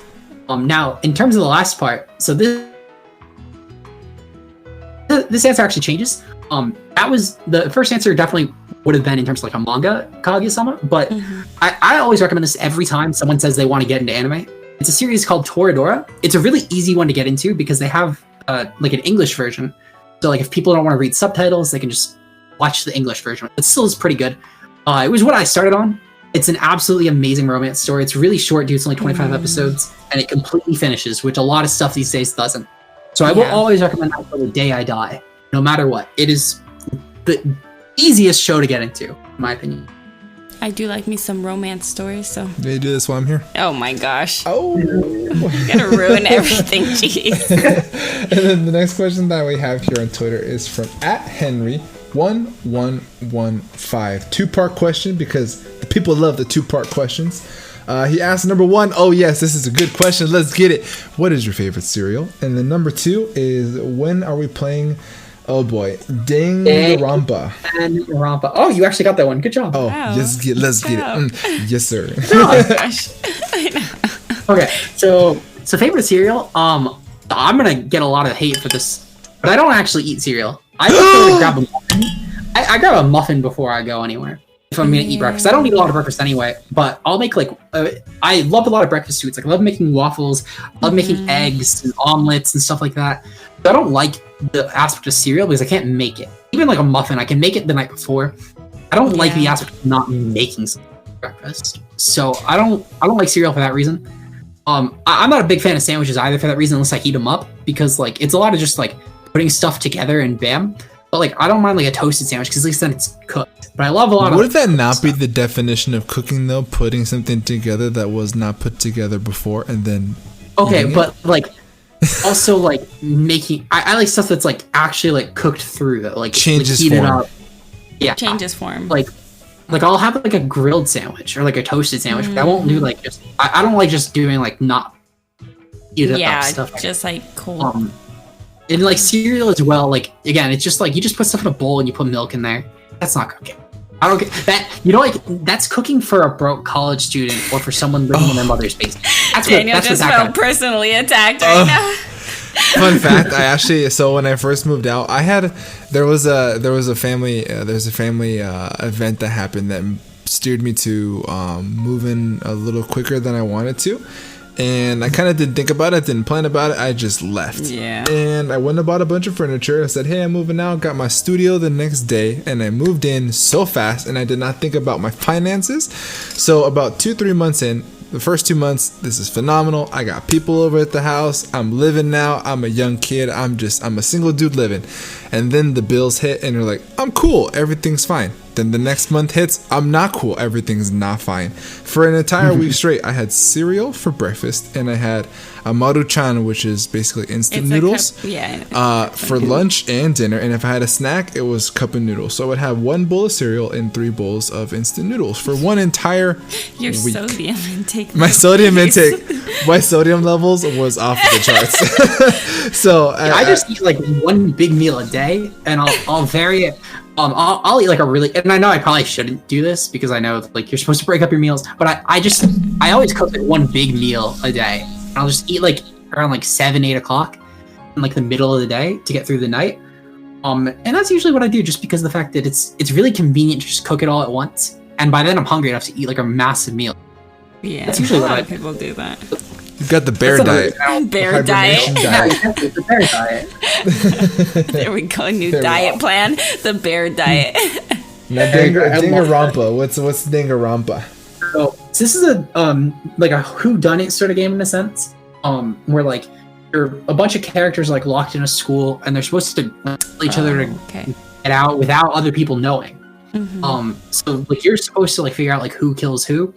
Now, in terms of the last part, so this answer actually changes. That was the first answer definitely would have been in terms of like a manga Kaguya-sama, but I always recommend this every time someone says they want to get into anime. It's a series called Toradora. It's a really easy one to get into because they have like an English version. So like if people don't want to read subtitles, they can just watch the English version. It still is pretty good. It was what I started on. It's an absolutely amazing romance story. It's really short, dude. It's only 25 episodes, and it completely finishes, which a lot of stuff these days doesn't. So I will always recommend that for the day I die, no matter what. It is the easiest show to get into, in my opinion. I do like me some romance stories, so. They do this while I'm here. Oh my gosh. Oh. You're gonna ruin everything, jeez. And then the next question that we have here on Twitter is from @Henry. 1115. Two-part question because the people love the two-part questions. He asked number 1, oh yes, this is a good question. Let's get it. What is your favorite cereal? And then number 2 is when are we playing? Oh boy, Danganronpa. Danganronpa. Oh, you actually got that one. Good job. Oh, wow. Let's get it. Yes, sir. Oh gosh. Okay, so favorite cereal. I'm gonna get a lot of hate for this, but I don't actually eat cereal. I prefer to grab a muffin. I grab a muffin before I go anywhere if I'm gonna eat breakfast. I don't eat a lot of breakfast anyway, but I'll make I love a lot of breakfast foods. Like I love making waffles, I love making eggs and omelets and stuff like that. But I don't like the aspect of cereal because I can't make it. Even like a muffin, I can make it the night before. I don't like the aspect of not making breakfast. So I don't like cereal for that reason. I'm not a big fan of sandwiches either for that reason, unless I heat them up, because like it's a lot of just like putting stuff together and bam. But like I don't mind like a toasted sandwich because at least then it's cooked. But I love a lot of. Would that not be the definition of cooking though? Putting something together that was not put together before and then. Okay, but like also like making. I like stuff that's like actually like cooked through that like changes like, form. up. Yeah, changes form. Like I'll have like a grilled sandwich or like a toasted sandwich, but I won't do like just I don't like just doing like not heated up stuff. Yeah, just like cold. And like cereal as well, like again, it's just like you just put stuff in a bowl and you put milk in there. That's not cooking. I don't get that. You know, like that's cooking for a broke college student or for someone living in their mother's basement. That's Daniel just felt personally attacked right now. Fun fact, so when I first moved out, there was a family event that happened that steered me to move in a little quicker than I wanted to. And I kind of didn't think about it, didn't plan about it. I just left. Yeah. And I went and bought a bunch of furniture. I said, hey, I'm moving out. Got my studio the next day. And I moved in so fast. And I did not think about my finances. So about 2-3 months in, the first 2 months, this is phenomenal. I got people over at the house. I'm living now. I'm a young kid. I'm a single dude living. And then the bills hit and you're like, I'm cool. Everything's fine. Then the next month hits, I'm not cool. Everything's not fine. For an entire week straight, I had cereal for breakfast and I had a maruchan, which is basically instant noodles, for lunch and dinner. And if I had a snack, it was cup of noodles. So I would have 1 bowl of cereal and 3 bowls of instant noodles for one entire Your week. sodium intake. My sodium levels was off the charts. So I just eat like 1 big meal a day, and I'll vary it. I'll eat like and I know I probably shouldn't do this because I know like you're supposed to break up your meals, but I always cook like 1 big meal a day. And I'll just eat like around like 7-8 o'clock in like the middle of the day to get through the night. And that's usually what I do, just because of the fact that it's really convenient to just cook it all at once, and by then I'm hungry enough to eat like a massive meal. Yeah, that's usually a lot of people do that. You got the bear diet. Bear diet. The bear diet. There we go. New diet plan. The bear diet. Now, Danganronpa. What's Danganronpa? So this is a like a whodunit sort of game in a sense. Where like you're a bunch of characters like locked in a school and they're supposed to tell each other to get out without other people knowing. Mm-hmm. So like you're supposed to like figure out like who kills who.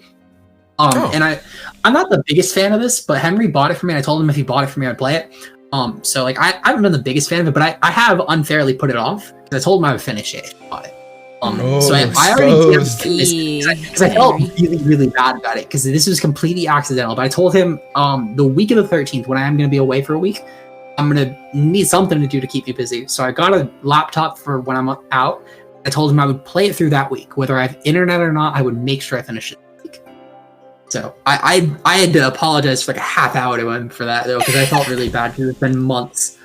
And I'm not the biggest fan of this, but Henry bought it for me. And I told him if he bought it for me, I'd play it. So like I haven't been the biggest fan of it, but I have unfairly put it off because I told him I would finish it. I bought it. So I already did because I felt really, really bad about it because this was completely accidental. But I told him the week of the 13th, when I am going to be away for a week, I'm going to need something to do to keep me busy. So I got a laptop for when I'm out. I told him I would play it through that week, whether I have internet or not. I would make sure I finish it. So I had to apologize for like a half hour to him for that though, because I felt really bad because it's been months.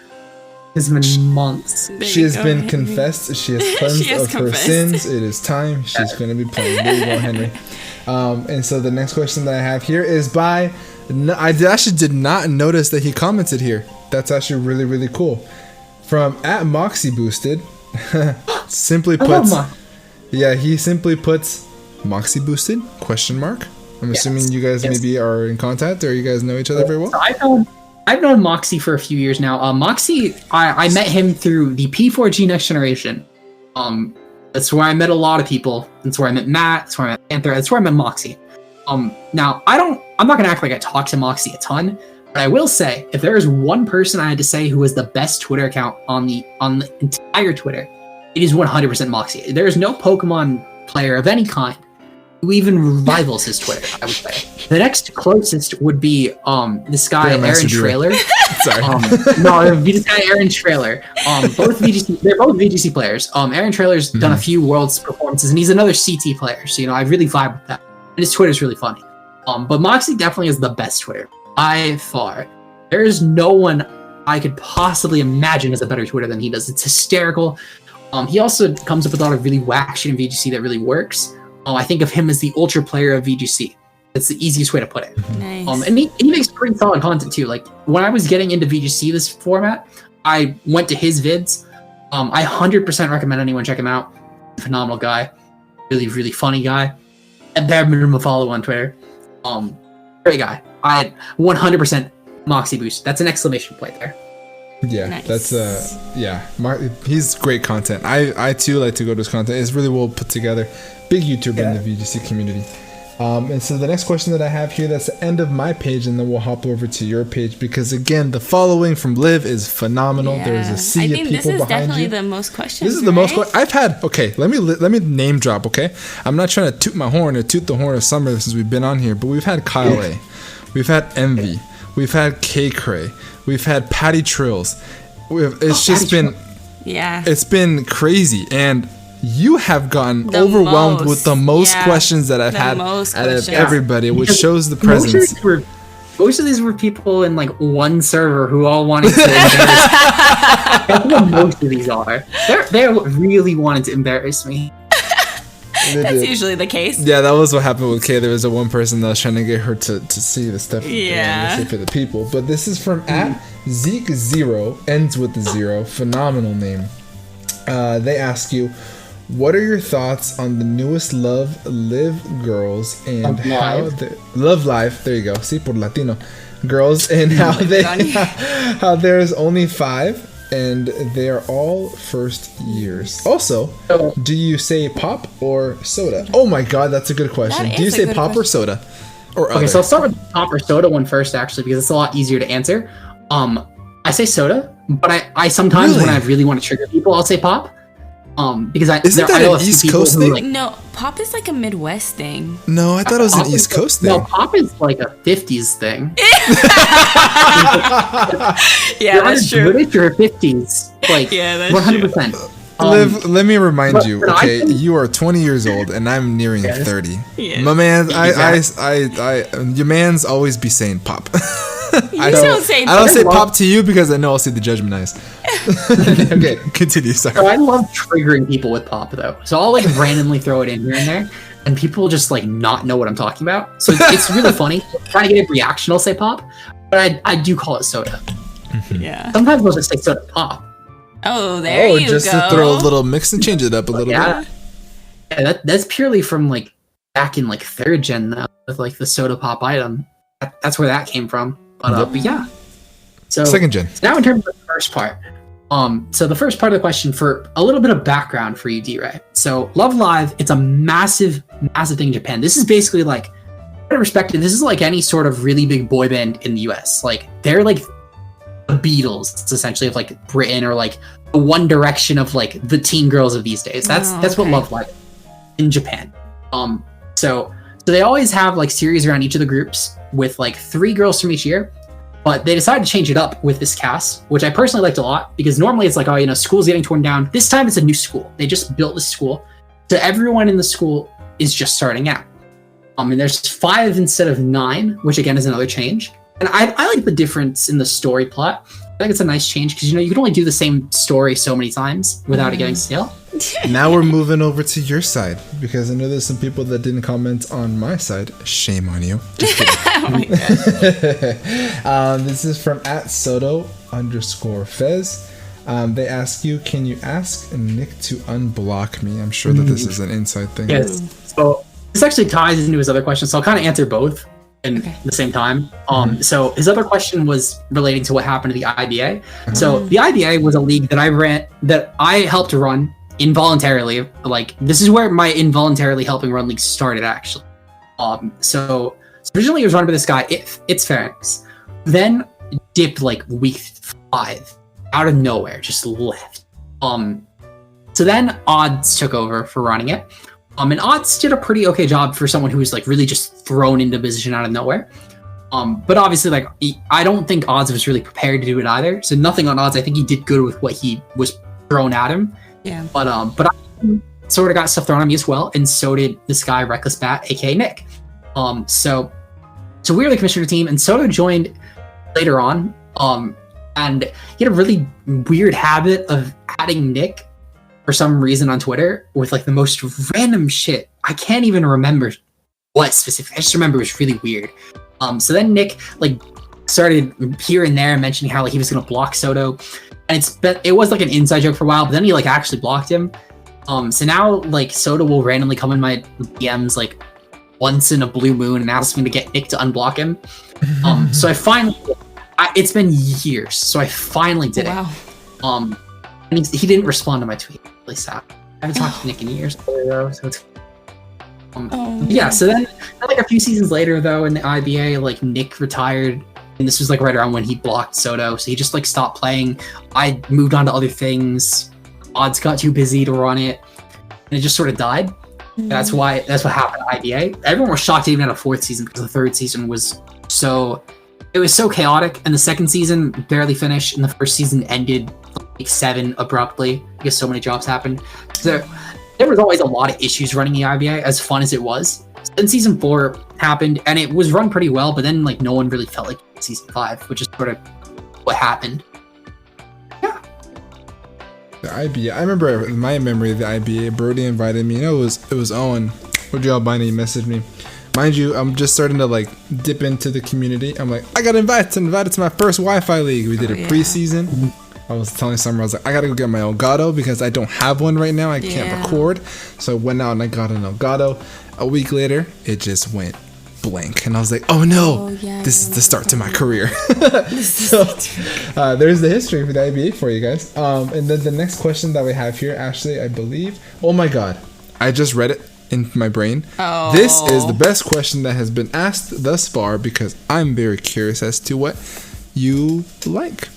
It's been months. She has been confessed. She has cleansed of her sins. It is time. She's going to be playing. There you go, Henry. And so the next question that I have here is by. I actually did not notice that he commented here. That's actually really, really cool. From @MoxieBoosted. Simply puts. Yeah, he simply puts Moxie Boosted ? I'm assuming you guys maybe are in contact or you guys know each other very well. So I've known Moxie for a few years now. Moxie, I met him through the P4G Next Generation. That's where I met a lot of people. That's where I met Matt. That's where I met Panther. That's where I met Moxie. Now I'm not gonna act like I talk to Moxie a ton, but I will say if there is one person I had to say who was the best Twitter account on the entire Twitter, it is 100% Moxie. There is no Pokemon player of any kind who even rivals his Twitter, I would say. The next closest would be this guy, Aaron Trailer. Sorry. No, this guy, Aaron Trailer. They're both VGC players. Aaron Trailer's done a few Worlds performances, and he's another CT player, so, I really vibe with that. And his Twitter's really funny. But Moxie definitely is the best Twitter, by far. There is no one I could possibly imagine has a better Twitter than he does. It's hysterical. He also comes up with a lot of really whack shit in VGC that really works. I think of him as the ultra player of VGC. That's the easiest way to put it. Nice. And he makes pretty solid content too. Like when I was getting into VGC this format, I went to his vids. I 100% recommend anyone check him out. Phenomenal guy, really really funny guy. And bare minimum follow on Twitter. Great guy. I 100% Moxie boost. That's an exclamation point there. Yeah, Nice. that's he's great content. I too like to go to his content. It's really well put together. Big YouTuber in the VGC community. And so the next question that I have here, that's the end of my page, and then we'll hop over to your page because again, the following from Liv is phenomenal. Yeah. There's a sea of people behind you. I think this is definitely the most questions. This is the most. I've had. Okay, let me name drop. Okay, I'm not trying to toot my horn or toot the horn of Summer since we've been on here, but we've had Kyle A, we've had Envy, we've had K Cray, we've had Patty Trills. It's been crazy, and you have gotten overwhelmed with the most questions that I've had out of everybody, which shows the presence. Most of these were people in like one server who all wanted to embarrass me. That's what most of these are. They really wanted to embarrass me. That's usually the case. Yeah, that was what happened with Kay. There was one person that was trying to get her to see the stuff for the people. But this is from @Zeke0, ends with the 0. Phenomenal name. They ask you, what are your thoughts on the newest Love Live girls and Love Live? There you go. Sí, por Latino girls, and how there's only 5 and they are all first years. Also, do you say pop or soda? Oh my god, that's a good question. Do you say pop or soda? Or okay, so I'll start with the pop or soda one first, actually, because it's a lot easier to answer. I say soda, but I sometimes when I really want to trigger people, I'll say pop. Because I know an East Coast thing? No, pop is like a Midwest thing. No, I thought it was an East Coast thing. No, pop is like a 50s thing. Yeah, that's true. British or 50s, like 100%. Liv, let me remind you, okay, you are 20 years old and I'm nearing 30. Yes. My man, your man's always be saying pop. I don't say pop to you because I know I'll see the judgment eyes. Okay, continue. Sorry. So I love triggering people with pop though. So I'll like randomly throw it in here and there, and people just like not know what I'm talking about. So it's really funny. Trying to get a reaction, I'll say pop, but I do call it soda. Yeah. Sometimes I'll just say soda pop. Oh, there you go. Just to throw a little mix and change it up a little bit. Yeah, that's purely from like back in like 3rd gen though, with like the soda pop item. That's where that came from. But yeah. So 2nd gen. Now in terms of the first part. So the first part of the question, for a little bit of background for you, D-Ray. So Love Live, it's a massive, massive thing in Japan. This is basically like, in perspective, this is like any sort of really big boy band in the US. Like they're like the Beatles, it's essentially, of like Britain, or like the One Direction of like the teen girls of these days. That's what Love Live is in Japan. So they always have like series around each of the groups with like 3 girls from each year, but they decided to change it up with this cast, which I personally liked a lot, because normally it's like, oh, school's getting torn down. This time it's a new school. They just built this school, so everyone in the school is just starting out. And there's 5 instead of 9, which again is another change. And I like the difference in the story plot. I think it's a nice change because you can only do the same story so many times without it getting stale. Now we're moving over to your side, because I know there's some people that didn't comment on my side. Shame on you. Just kidding. Oh my gosh. This is from @Soto_Fez. They ask you, can you ask Nick to unblock me? I'm sure that this is an inside thing. Yes. So this actually ties into his other question, so I'll kind of answer both in the same time. So his other question was relating to what happened to the IBA. So the IBA was a league that I helped run involuntarily. Like, this is where my involuntarily helping run league started, actually. So originally it was run by this guy, It's Pharynx. Then dipped like week 5 out of nowhere, just left. So then Odds took over for running it. And Odds did a pretty okay job for someone who was like really just thrown into position out of nowhere. But obviously, like, I don't think Odds was really prepared to do it either. So nothing on Odds. I think he did good with what he was thrown at him. Yeah. But I sort of got stuff thrown at me as well, and so did this guy Reckless Bat, aka Nick. So we were the commissioner team, and Soto joined later on. And he had a really weird habit of adding Nick for some reason on Twitter with like the most random shit. I can't even remember what specific. I just remember it was really weird. So then Nick like started here and there mentioning how like he was gonna block Soto, and it was like an inside joke for a while, but then he like actually blocked him. So now like Soto will randomly come in my DMs like once in a blue moon and ask me to get Nick to unblock him. So I finally, it's been years, so I finally did it. And he didn't respond to my tweet. Really sad. I haven't talked to Nick in years. So it's yeah, so then like a few seasons later though in the IBA, like Nick retired, and this was like right around when he blocked Soto, so he just like stopped playing. I moved on to other things. Odds got too busy to run it, and it just sort of died. That's what happened at IBA. Everyone was shocked even at a fourth season because the third season was so chaotic, and the second season barely finished, and the first season ended like 7 abruptly because so many drops happened. So there was always a lot of issues running the IBA, as fun as it was. Then season 4 happened, and it was run pretty well, but then like no one really felt like season 5, which is sort of what happened. Yeah. The IBA, I remember in my memory of the IBA, Brody invited me, it was Owen. What y'all buying? He messaged me. Mind you, I'm just starting to like dip into the community. I'm like, I got invited to my first Wi-Fi league. We did a preseason. I was telling Summer, I was like, I gotta go get my Elgato because I don't have one right now. I can't record. So I went out and I got an Elgato. A week later, it just went blank. And I was like, oh no, this is the start to my career. So there's the history for the IBA for you guys. And then the next question that we have here, Ashley, I believe. Oh my God, I just read it in my brain. This is the best question that has been asked thus far because I'm very curious as to what you like.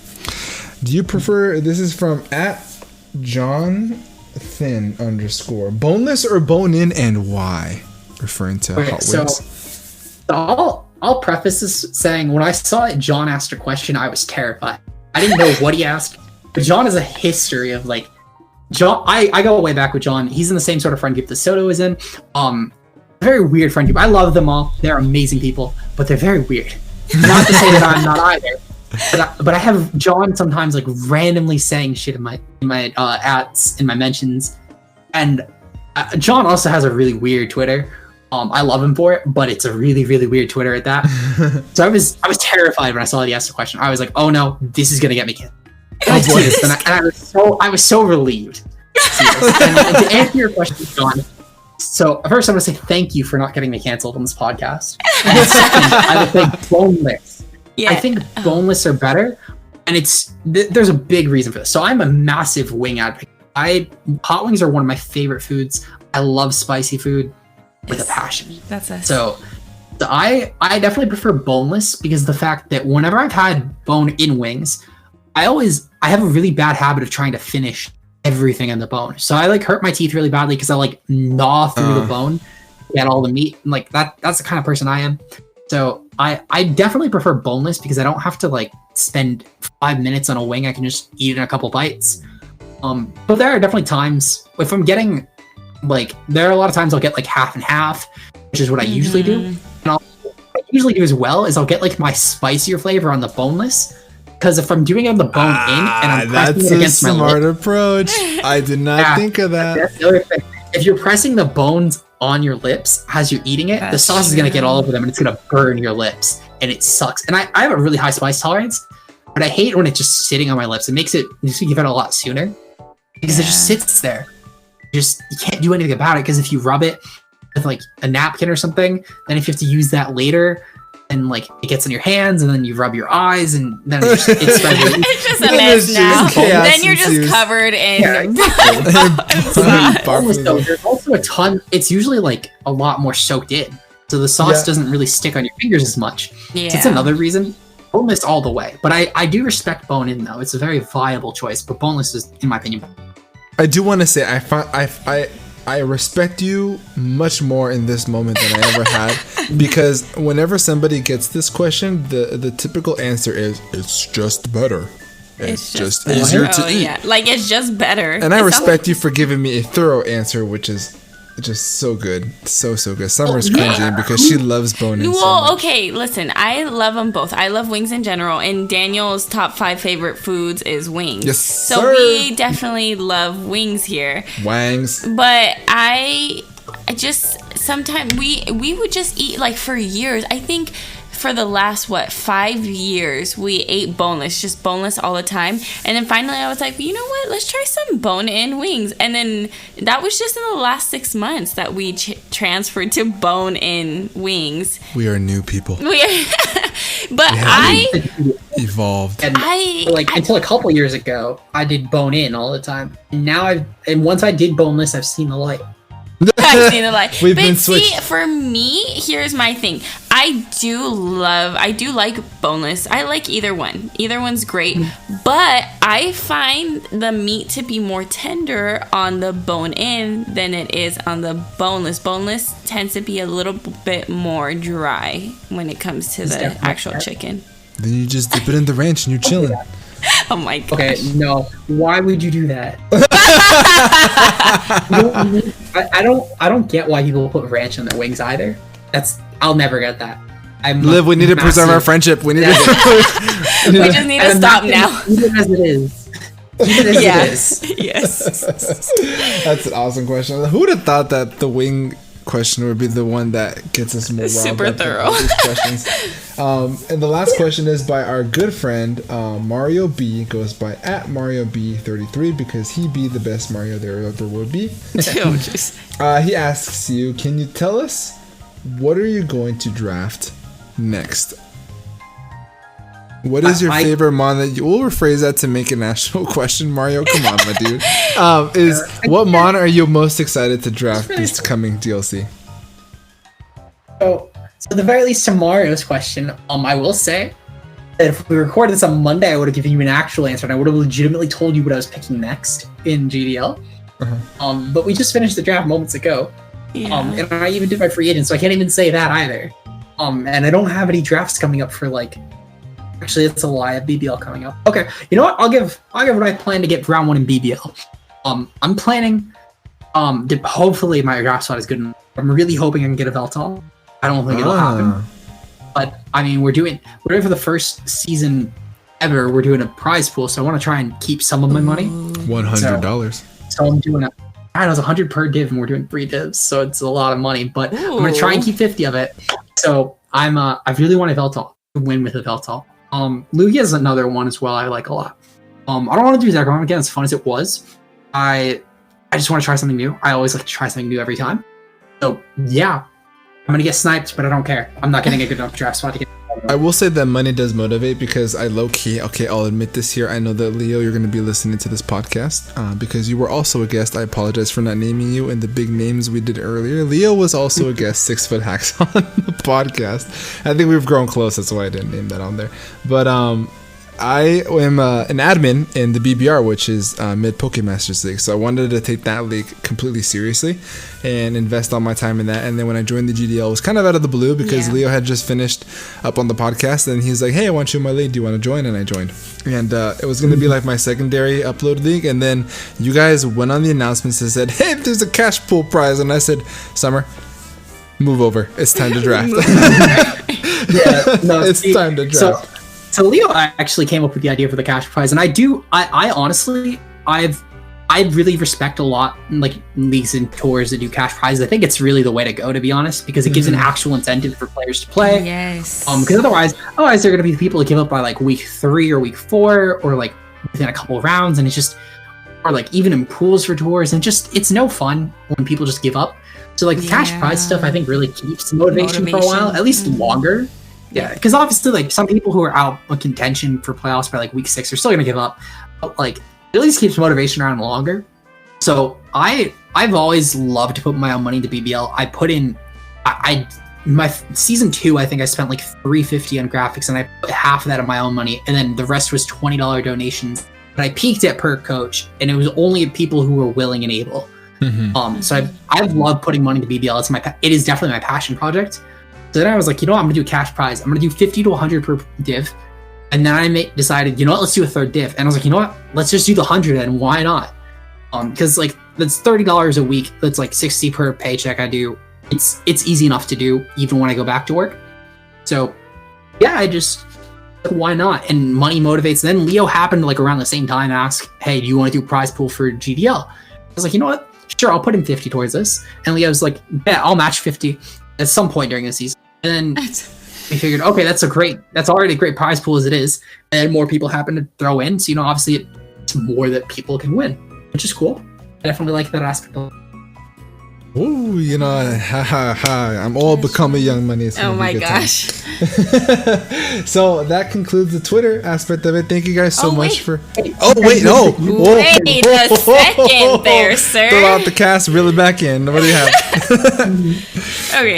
Do you prefer, this is from @JohnThin_, boneless or bone in, and why? Referring to hot wings. So I'll preface this saying when I saw that John asked a question, I was terrified. I didn't know what he asked. But John has a history of like, John. I go way back with John. He's in the same sort of friend group that Soto is in. Very weird friend group. I love them all. They're amazing people, but they're very weird. Not to say that I'm not either. But I have John sometimes like randomly saying shit in my ats, in my mentions, and John also has a really weird Twitter. I love him for it, but it's a really, really weird Twitter at that. So I was terrified when I saw that he asked the question. I was like, oh no, this is gonna get me killed. And I was so relieved. And to answer your question, John. So first, I'm gonna say thank you for not getting me canceled on this podcast. And second, I would think boneless. Yeah. I think boneless are better, and there's a big reason for this. So I'm a massive wing advocate. Hot wings are one of my favorite foods. I love spicy food with a passion. That's us. So I definitely prefer boneless because the fact that whenever I've had bone-in wings, I have a really bad habit of trying to finish everything in the bone. So I like hurt my teeth really badly because I like gnaw through the bone, get all the meat, and like that's the kind of person I am. So I definitely prefer boneless because I don't have to like spend 5 minutes on a wing. I can just eat in a couple bites. But there are definitely times if I'm getting like, there are a lot of times I'll get like half and half, which is what I usually do. And what I usually do as well is I'll get like my spicier flavor on the boneless. Because if I'm doing it on the bone in and I'm pressing it against my lip, that's a smart approach. I did not think of that. That's the other thing. If you're pressing the bones on your lips as you're eating it, the sauce is going to get all over them and it's going to burn your lips. And it sucks. And I have a really high spice tolerance, but I hate when it's just sitting on my lips. It makes it, you just give it a lot sooner because it just sits there. You can't do anything about it because if you rub it with like a napkin or something, then if you have to use that later, and like it gets in your hands and then you rub your eyes and then it's just a mess now. Then you're just covered in there's also a ton. It's usually like a lot more soaked in, so the sauce doesn't really stick on your fingers as much. So it's another reason. Boneless all the way, but I do respect bone in though. It's a very viable choice, but boneless is, in my opinion. I do want to say I respect you much more in this moment than I ever had, because whenever somebody gets this question, the typical answer is, it's just better. It's just easier to eat. Yeah. Like, it's just better. And I respect you for giving me a thorough answer, which is just so good. So good. Summer's cringing because she loves bone-in. Well, okay, listen. I love them both. I love wings in general. And Daniel's top 5 favorite foods is wings. Yes, so sir. We definitely love wings here. Wangs. But I just, sometimes we would just eat, like, for years. I think for the last 5 years we ate just boneless all the time, and then finally I was like, you know what, let's try some bone-in wings. And then that was just in the last 6 months that we transferred to bone-in wings. We are new people. But I evolved. And until a couple years ago I did bone-in all the time, and now once I did boneless, I've seen the light. I've seen the light. We've been switched. For me, here's my thing. I do like boneless. I like either one. Either one's great. But I find the meat to be more tender on the bone-in than it is on the boneless. Boneless tends to be a little bit more dry when it comes to the actual chicken. Then you just dip it in the ranch and you're chilling. Oh my gosh. Okay, no. Why would you do that? I don't get why people put ranch on their wings either. I'll never get that. Liv, we need to preserve our friendship. We need to. We just need to stop now. Even as it is. Yes. That's an awesome question. Who would have thought that the wing question would be the one that gets us more super thorough. These questions. And the last question is by our good friend Mario B. Goes by @MarioB33 because he be the best Mario there would be. He asks you, can you tell us what are you going to draft next? What is your favorite mon that we'll rephrase that to make a national question, Mario? Come on, my dude. What mon are you most excited to draft this coming DLC? So at the very least, to Mario's question, I will say that if we recorded this on Monday, I would have given you an actual answer, and I would have legitimately told you what I was picking next in GDL. But we just finished the draft moments ago. And I even did my free agent, so I can't even say that either. And I don't have any drafts coming up for actually, it's a lie. I have BBL coming up. Okay, you know what? I'll give what I plan to get round 1 in BBL. I'm planning. Hopefully my draft spot is good enough. I'm really hoping I can get a Veltal. I don't think it'll happen. But I mean, we're doing for the first season ever. We're doing a prize pool, so I want to try and keep some of my money. $100. So I'm doing it was 100 per div, and we're doing 3 divs, so it's a lot of money. But I'm gonna try and keep 50 of it. So I really want a Veltal to win with a Veltal. Lugia is another one as well I like a lot. I don't want to do Zekrom again, as fun as it was. I just want to try something new. I always like to try something new every time. So yeah, I'm gonna get sniped, but I don't care. I'm not getting a good enough draft spot to get. I will say that money does motivate because I low-key, I'll admit this here. I know that Leo, you're going to be listening to this podcast because you were also a guest. I apologize for not naming you in the big names we did earlier. Leo was also a guest, 6 Foot Hacks on the podcast. I think we've grown close. That's why I didn't name that on there. But I am an admin in the BBR, which is Mid Pokemasters League. So I wanted to take that league completely seriously and invest all my time in that. And then when I joined the GDL, it was kind of out of the blue because Leo had just finished up on the podcast. And he's like, hey, I want you in my league. Do you want to join? And I joined. And it was going to be like my secondary upload league. And then you guys went on the announcements and said, hey, there's a cash pool prize. And I said, Summer, move over. It's time to draft. It's time to draft. So Leo actually came up with the idea for the cash prize, and I honestly, I really respect a lot leagues and tours that do cash prizes. I think it's really the way to go, to be honest, because it gives an actual incentive for players to play. Yes. Because otherwise they're going to be people that give up by week 3 or week 4 or within a couple of rounds, and it's just, or even in pools for tours, and it's no fun when people just give up. So the cash prize stuff, I think, really keeps the motivation for a while, at least longer. Yeah, because obviously, some people who are out of contention for playoffs by week 6 are still gonna give up. But it at least keeps motivation around longer. So I've always loved to put my own money into BBL. I put in, my season 2, I think I spent $350 on graphics, and I put half of that of my own money, and then the rest was $20 donations but I peaked at per coach, and it was only people who were willing and able. So I love putting money into BBL. It is definitely my passion project. So then I was like, I'm gonna do a cash prize. I'm gonna do 50 to 100 per div, and then I decided, let's do a third div. And I was like, let's just do the 100, and why not? Because like that's $30 a week. That's like 60 per paycheck I do. It's easy enough to do even when I go back to work. So yeah, I just, why not? And money motivates. Then Leo happened like around the same time, ask, hey, do you want to do a prize pool for GDL? I was like, you know what? Sure, I'll put in 50 towards this. And Leo's like, yeah, I'll match 50 at some point during the season. And then we figured, okay, that's already a great prize pool as it is. And more people happen to throw in. So, obviously it's more that people can win, which is cool. I definitely like that aspect of it. Ooh, I'm all becoming Young Money. Oh my gosh. So that concludes the Twitter aspect of it. Thank you guys so much for... Wait a second there, sir. Throw out the cast, reel it back in. What do you have?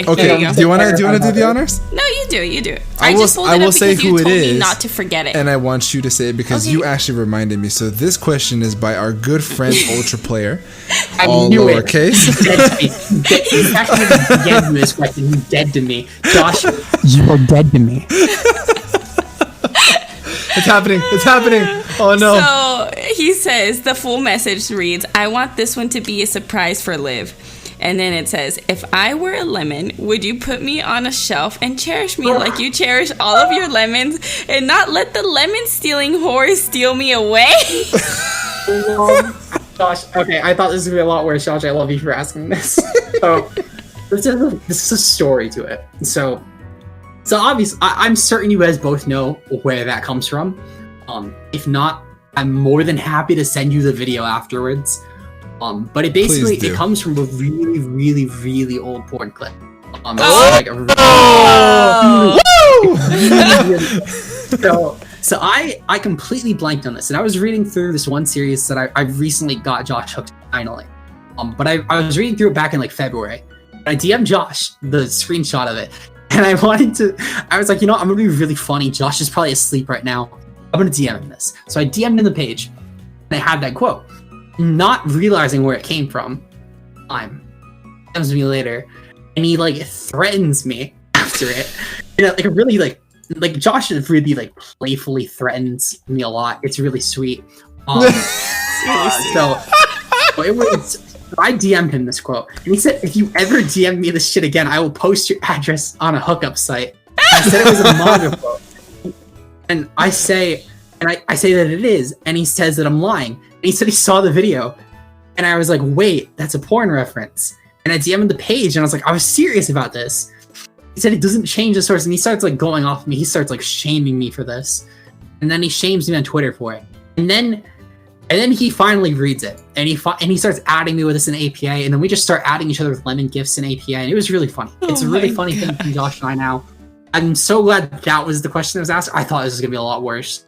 Okay, do you want to do the honors? No, you do. I just pulled it up will say because who you it told me is, not to forget it. and I want you to say it because you actually reminded me. So this question is by our good friend Ultra Player, all lowercase. He's actually dead to this question. He's dead to me. Josh, you're dead to me. It's happening. Oh no. So he says, the full message reads, I want this one to be a surprise for Liv. And then it says, if I were a lemon, would you put me on a shelf and cherish me like you cherish all of your lemons and not let the lemon stealing whore steal me away? Josh, okay, I thought this was going to be a lot worse. Josh, I love you for asking this. So, this is a story to it. So obviously, I'm certain you guys both know where that comes from. If not, I'm more than happy to send you the video afterwards. But it comes from a really, really, really old porn clip. So I completely blanked on this, and I was reading through this one series that I recently got Josh hooked finally. But I was reading through it back in like February. I DM'd Josh the screenshot of it, and I was like, I'm gonna be really funny. Josh is probably asleep right now. I'm gonna DM him this. So I DM'd him the page, and I had that quote. Not realizing where it came from, comes me later, and he like threatens me after it. Like really like Josh really like playfully threatens me a lot. It's really sweet. So it was. I DM'd him this quote, and he said, "If you ever DM me this shit again, I will post your address on a hookup site." I said it was a manga quote, and I say that it is, and he says that I'm lying. And he said he saw the video, and I was like, "Wait, that's a porn reference." And I DM'd the page, and I was like, "I was serious about this." He said it doesn't change the source, and he starts like going off me. He starts like shaming me for this, and then he shames me on Twitter for it. And then he finally reads it, and he starts adding me with this in APA, and then we just start adding each other with lemon gifts in APA, and it was really funny. It's a really funny thing from Josh and I now. I'm so glad that was the question that was asked. I thought this was gonna be a lot worse.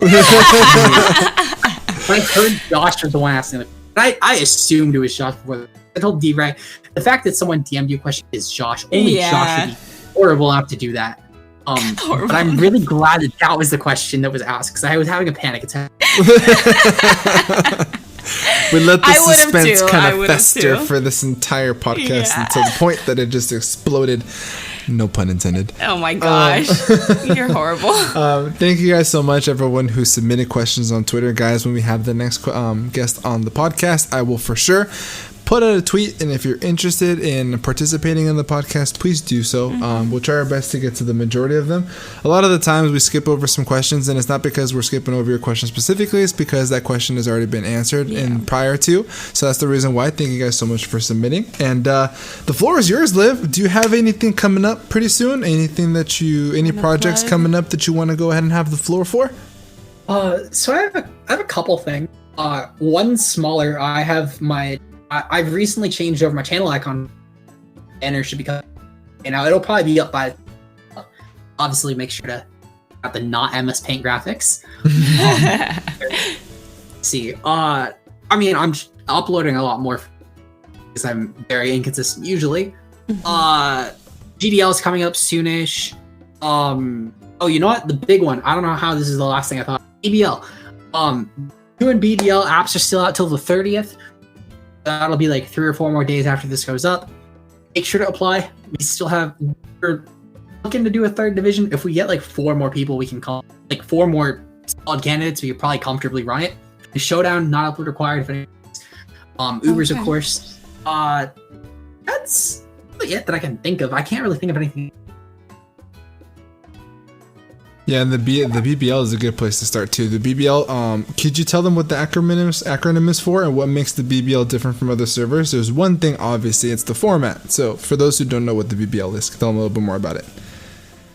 When I heard Josh was the one asking it, I assumed it was Josh before. I told D-Ray, the fact that someone DM'd you a question is Josh. Only Josh would be horrible enough to do that. But I'm really glad that was the question that was asked, because I was having a panic attack. We let the suspense kind of fester for this entire podcast until the point that it just exploded. No pun intended. Oh my gosh. You're horrible. Thank you guys so much, everyone who submitted questions on Twitter. Guys, when we have the next guest on the podcast, I will for sure put out a tweet, and if you're interested in participating in the podcast, please do so. We'll try our best to get to the majority of them. A lot of the times we skip over some questions, and it's not because we're skipping over your question specifically, it's because that question has already been answered in prior to. So that's the reason why. Thank you guys so much for submitting. And the floor is yours, Liv. Do you have anything coming up pretty soon? Any projects coming up that you want to go ahead and have the floor for? So I have a couple things. One smaller. I've recently changed over my channel icon, and it should be coming. It'll probably be up by. Obviously, make sure to have the not MS Paint graphics. See, I'm uploading a lot more because I'm very inconsistent usually. GDL is coming up soonish. Oh, you know what? The big one. I don't know how this is the last thing I thought. BBL. New and BBL apps are still out till the 30th. That'll be like 3 or 4 more days after this goes up. Make sure to apply. We're looking to do a 3rd division. If we get like 4 more people, we can call like 4 more solid candidates. We could probably comfortably run it. The showdown, not upload required. If any, Ubers, of course. That's really it that I can think of. I can't really think of anything. Yeah, and the BBL is a good place to start too. The BBL, could you tell them what the acronym is for and what makes the BBL different from other servers? There's one thing, obviously, it's the format. So for those who don't know what the BBL is, tell them a little bit more about it.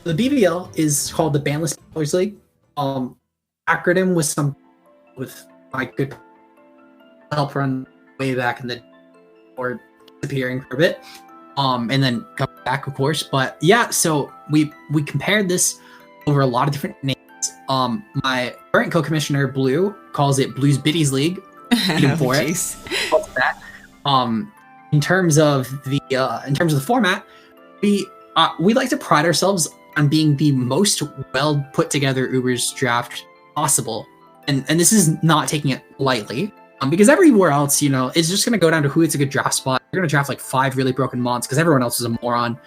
The BBL is called the Banless Ballers League. Acronym was some with my good help run way back in the or disappearing for a bit, and then come back, of course. But yeah, so we compared this over a lot of different names. My current co-commissioner Blue calls it Blues Biddies League. For it. That. In terms of the format, we like to pride ourselves on being the most well put together Ubers draft possible, and this is not taking it lightly. Because everywhere else, it's just going to go down to who it's a good draft spot. You're going to draft like 5 really broken mons because everyone else is a moron.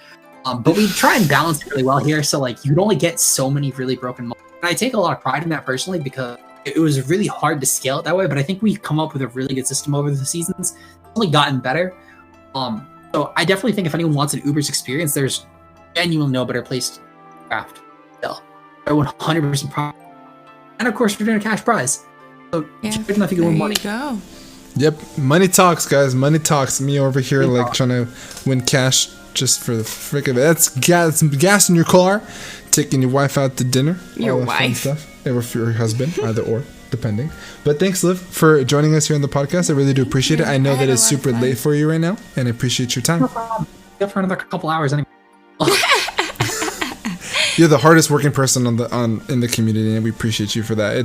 But we try and balance it really well here. So like you can only get so many really broken mons. And I take a lot of pride in that personally because it was really hard to scale it that way. But I think we've come up with a really good system over the seasons. It's only gotten better. So I definitely think if anyone wants an Uber's experience, there's genuinely no better place to draft. Still, I 100% proud. And of course, we're doing a cash prize. So if you win money. Go. Yep, money talks, guys. Money talks. Me over here trying to win cash just for the frick of it. That's gas in your car, taking your wife out to dinner. Your wife. Stuff. Or for your husband, either or, depending. But thanks, Liv, for joining us here on the podcast. I really do appreciate it. I know that it's super late for you right now, and I appreciate your time. No problem. Go for another couple hours anyway. You're the hardest working person in the community, and we appreciate you for that.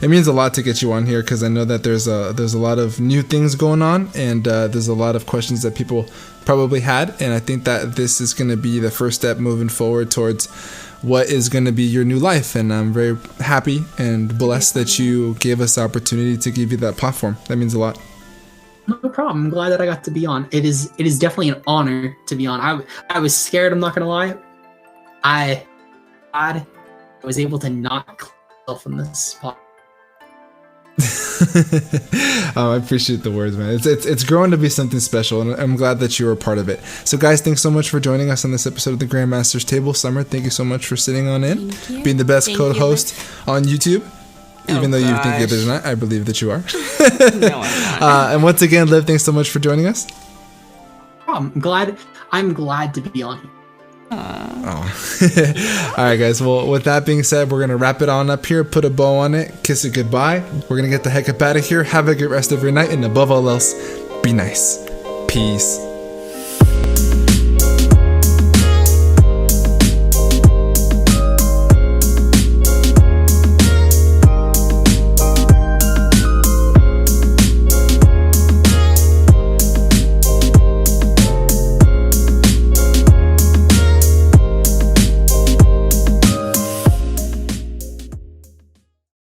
It means a lot to get you on here because I know that there's a lot of new things going on, and there's a lot of questions that people probably had, and I think that this is going to be the first step moving forward towards what is going to be your new life. And I'm very happy and blessed that you gave us the opportunity to give you that platform. That means a lot. No problem. I'm glad that I got to be on. It is definitely an honor to be on. I was scared. I'm not gonna lie. I was able to not myself from this spot. I appreciate the words, man. It's growing to be something special, and I'm glad that you were a part of it. So guys, thanks so much for joining us on this episode of the Grandmaster's Table. Summer, thank you so much for sitting on in, being the best co-host on YouTube. Even though you think it is not, I believe that you are. No, I'm not. And once again, Liv, thanks so much for joining us. I'm glad to be on here. Oh. All right, guys. Well, with that being said, we're going to wrap it on up here, put a bow on it, kiss it goodbye. We're going to get the heck up out of here. Have a good rest of your night. And above all else, be nice. Peace.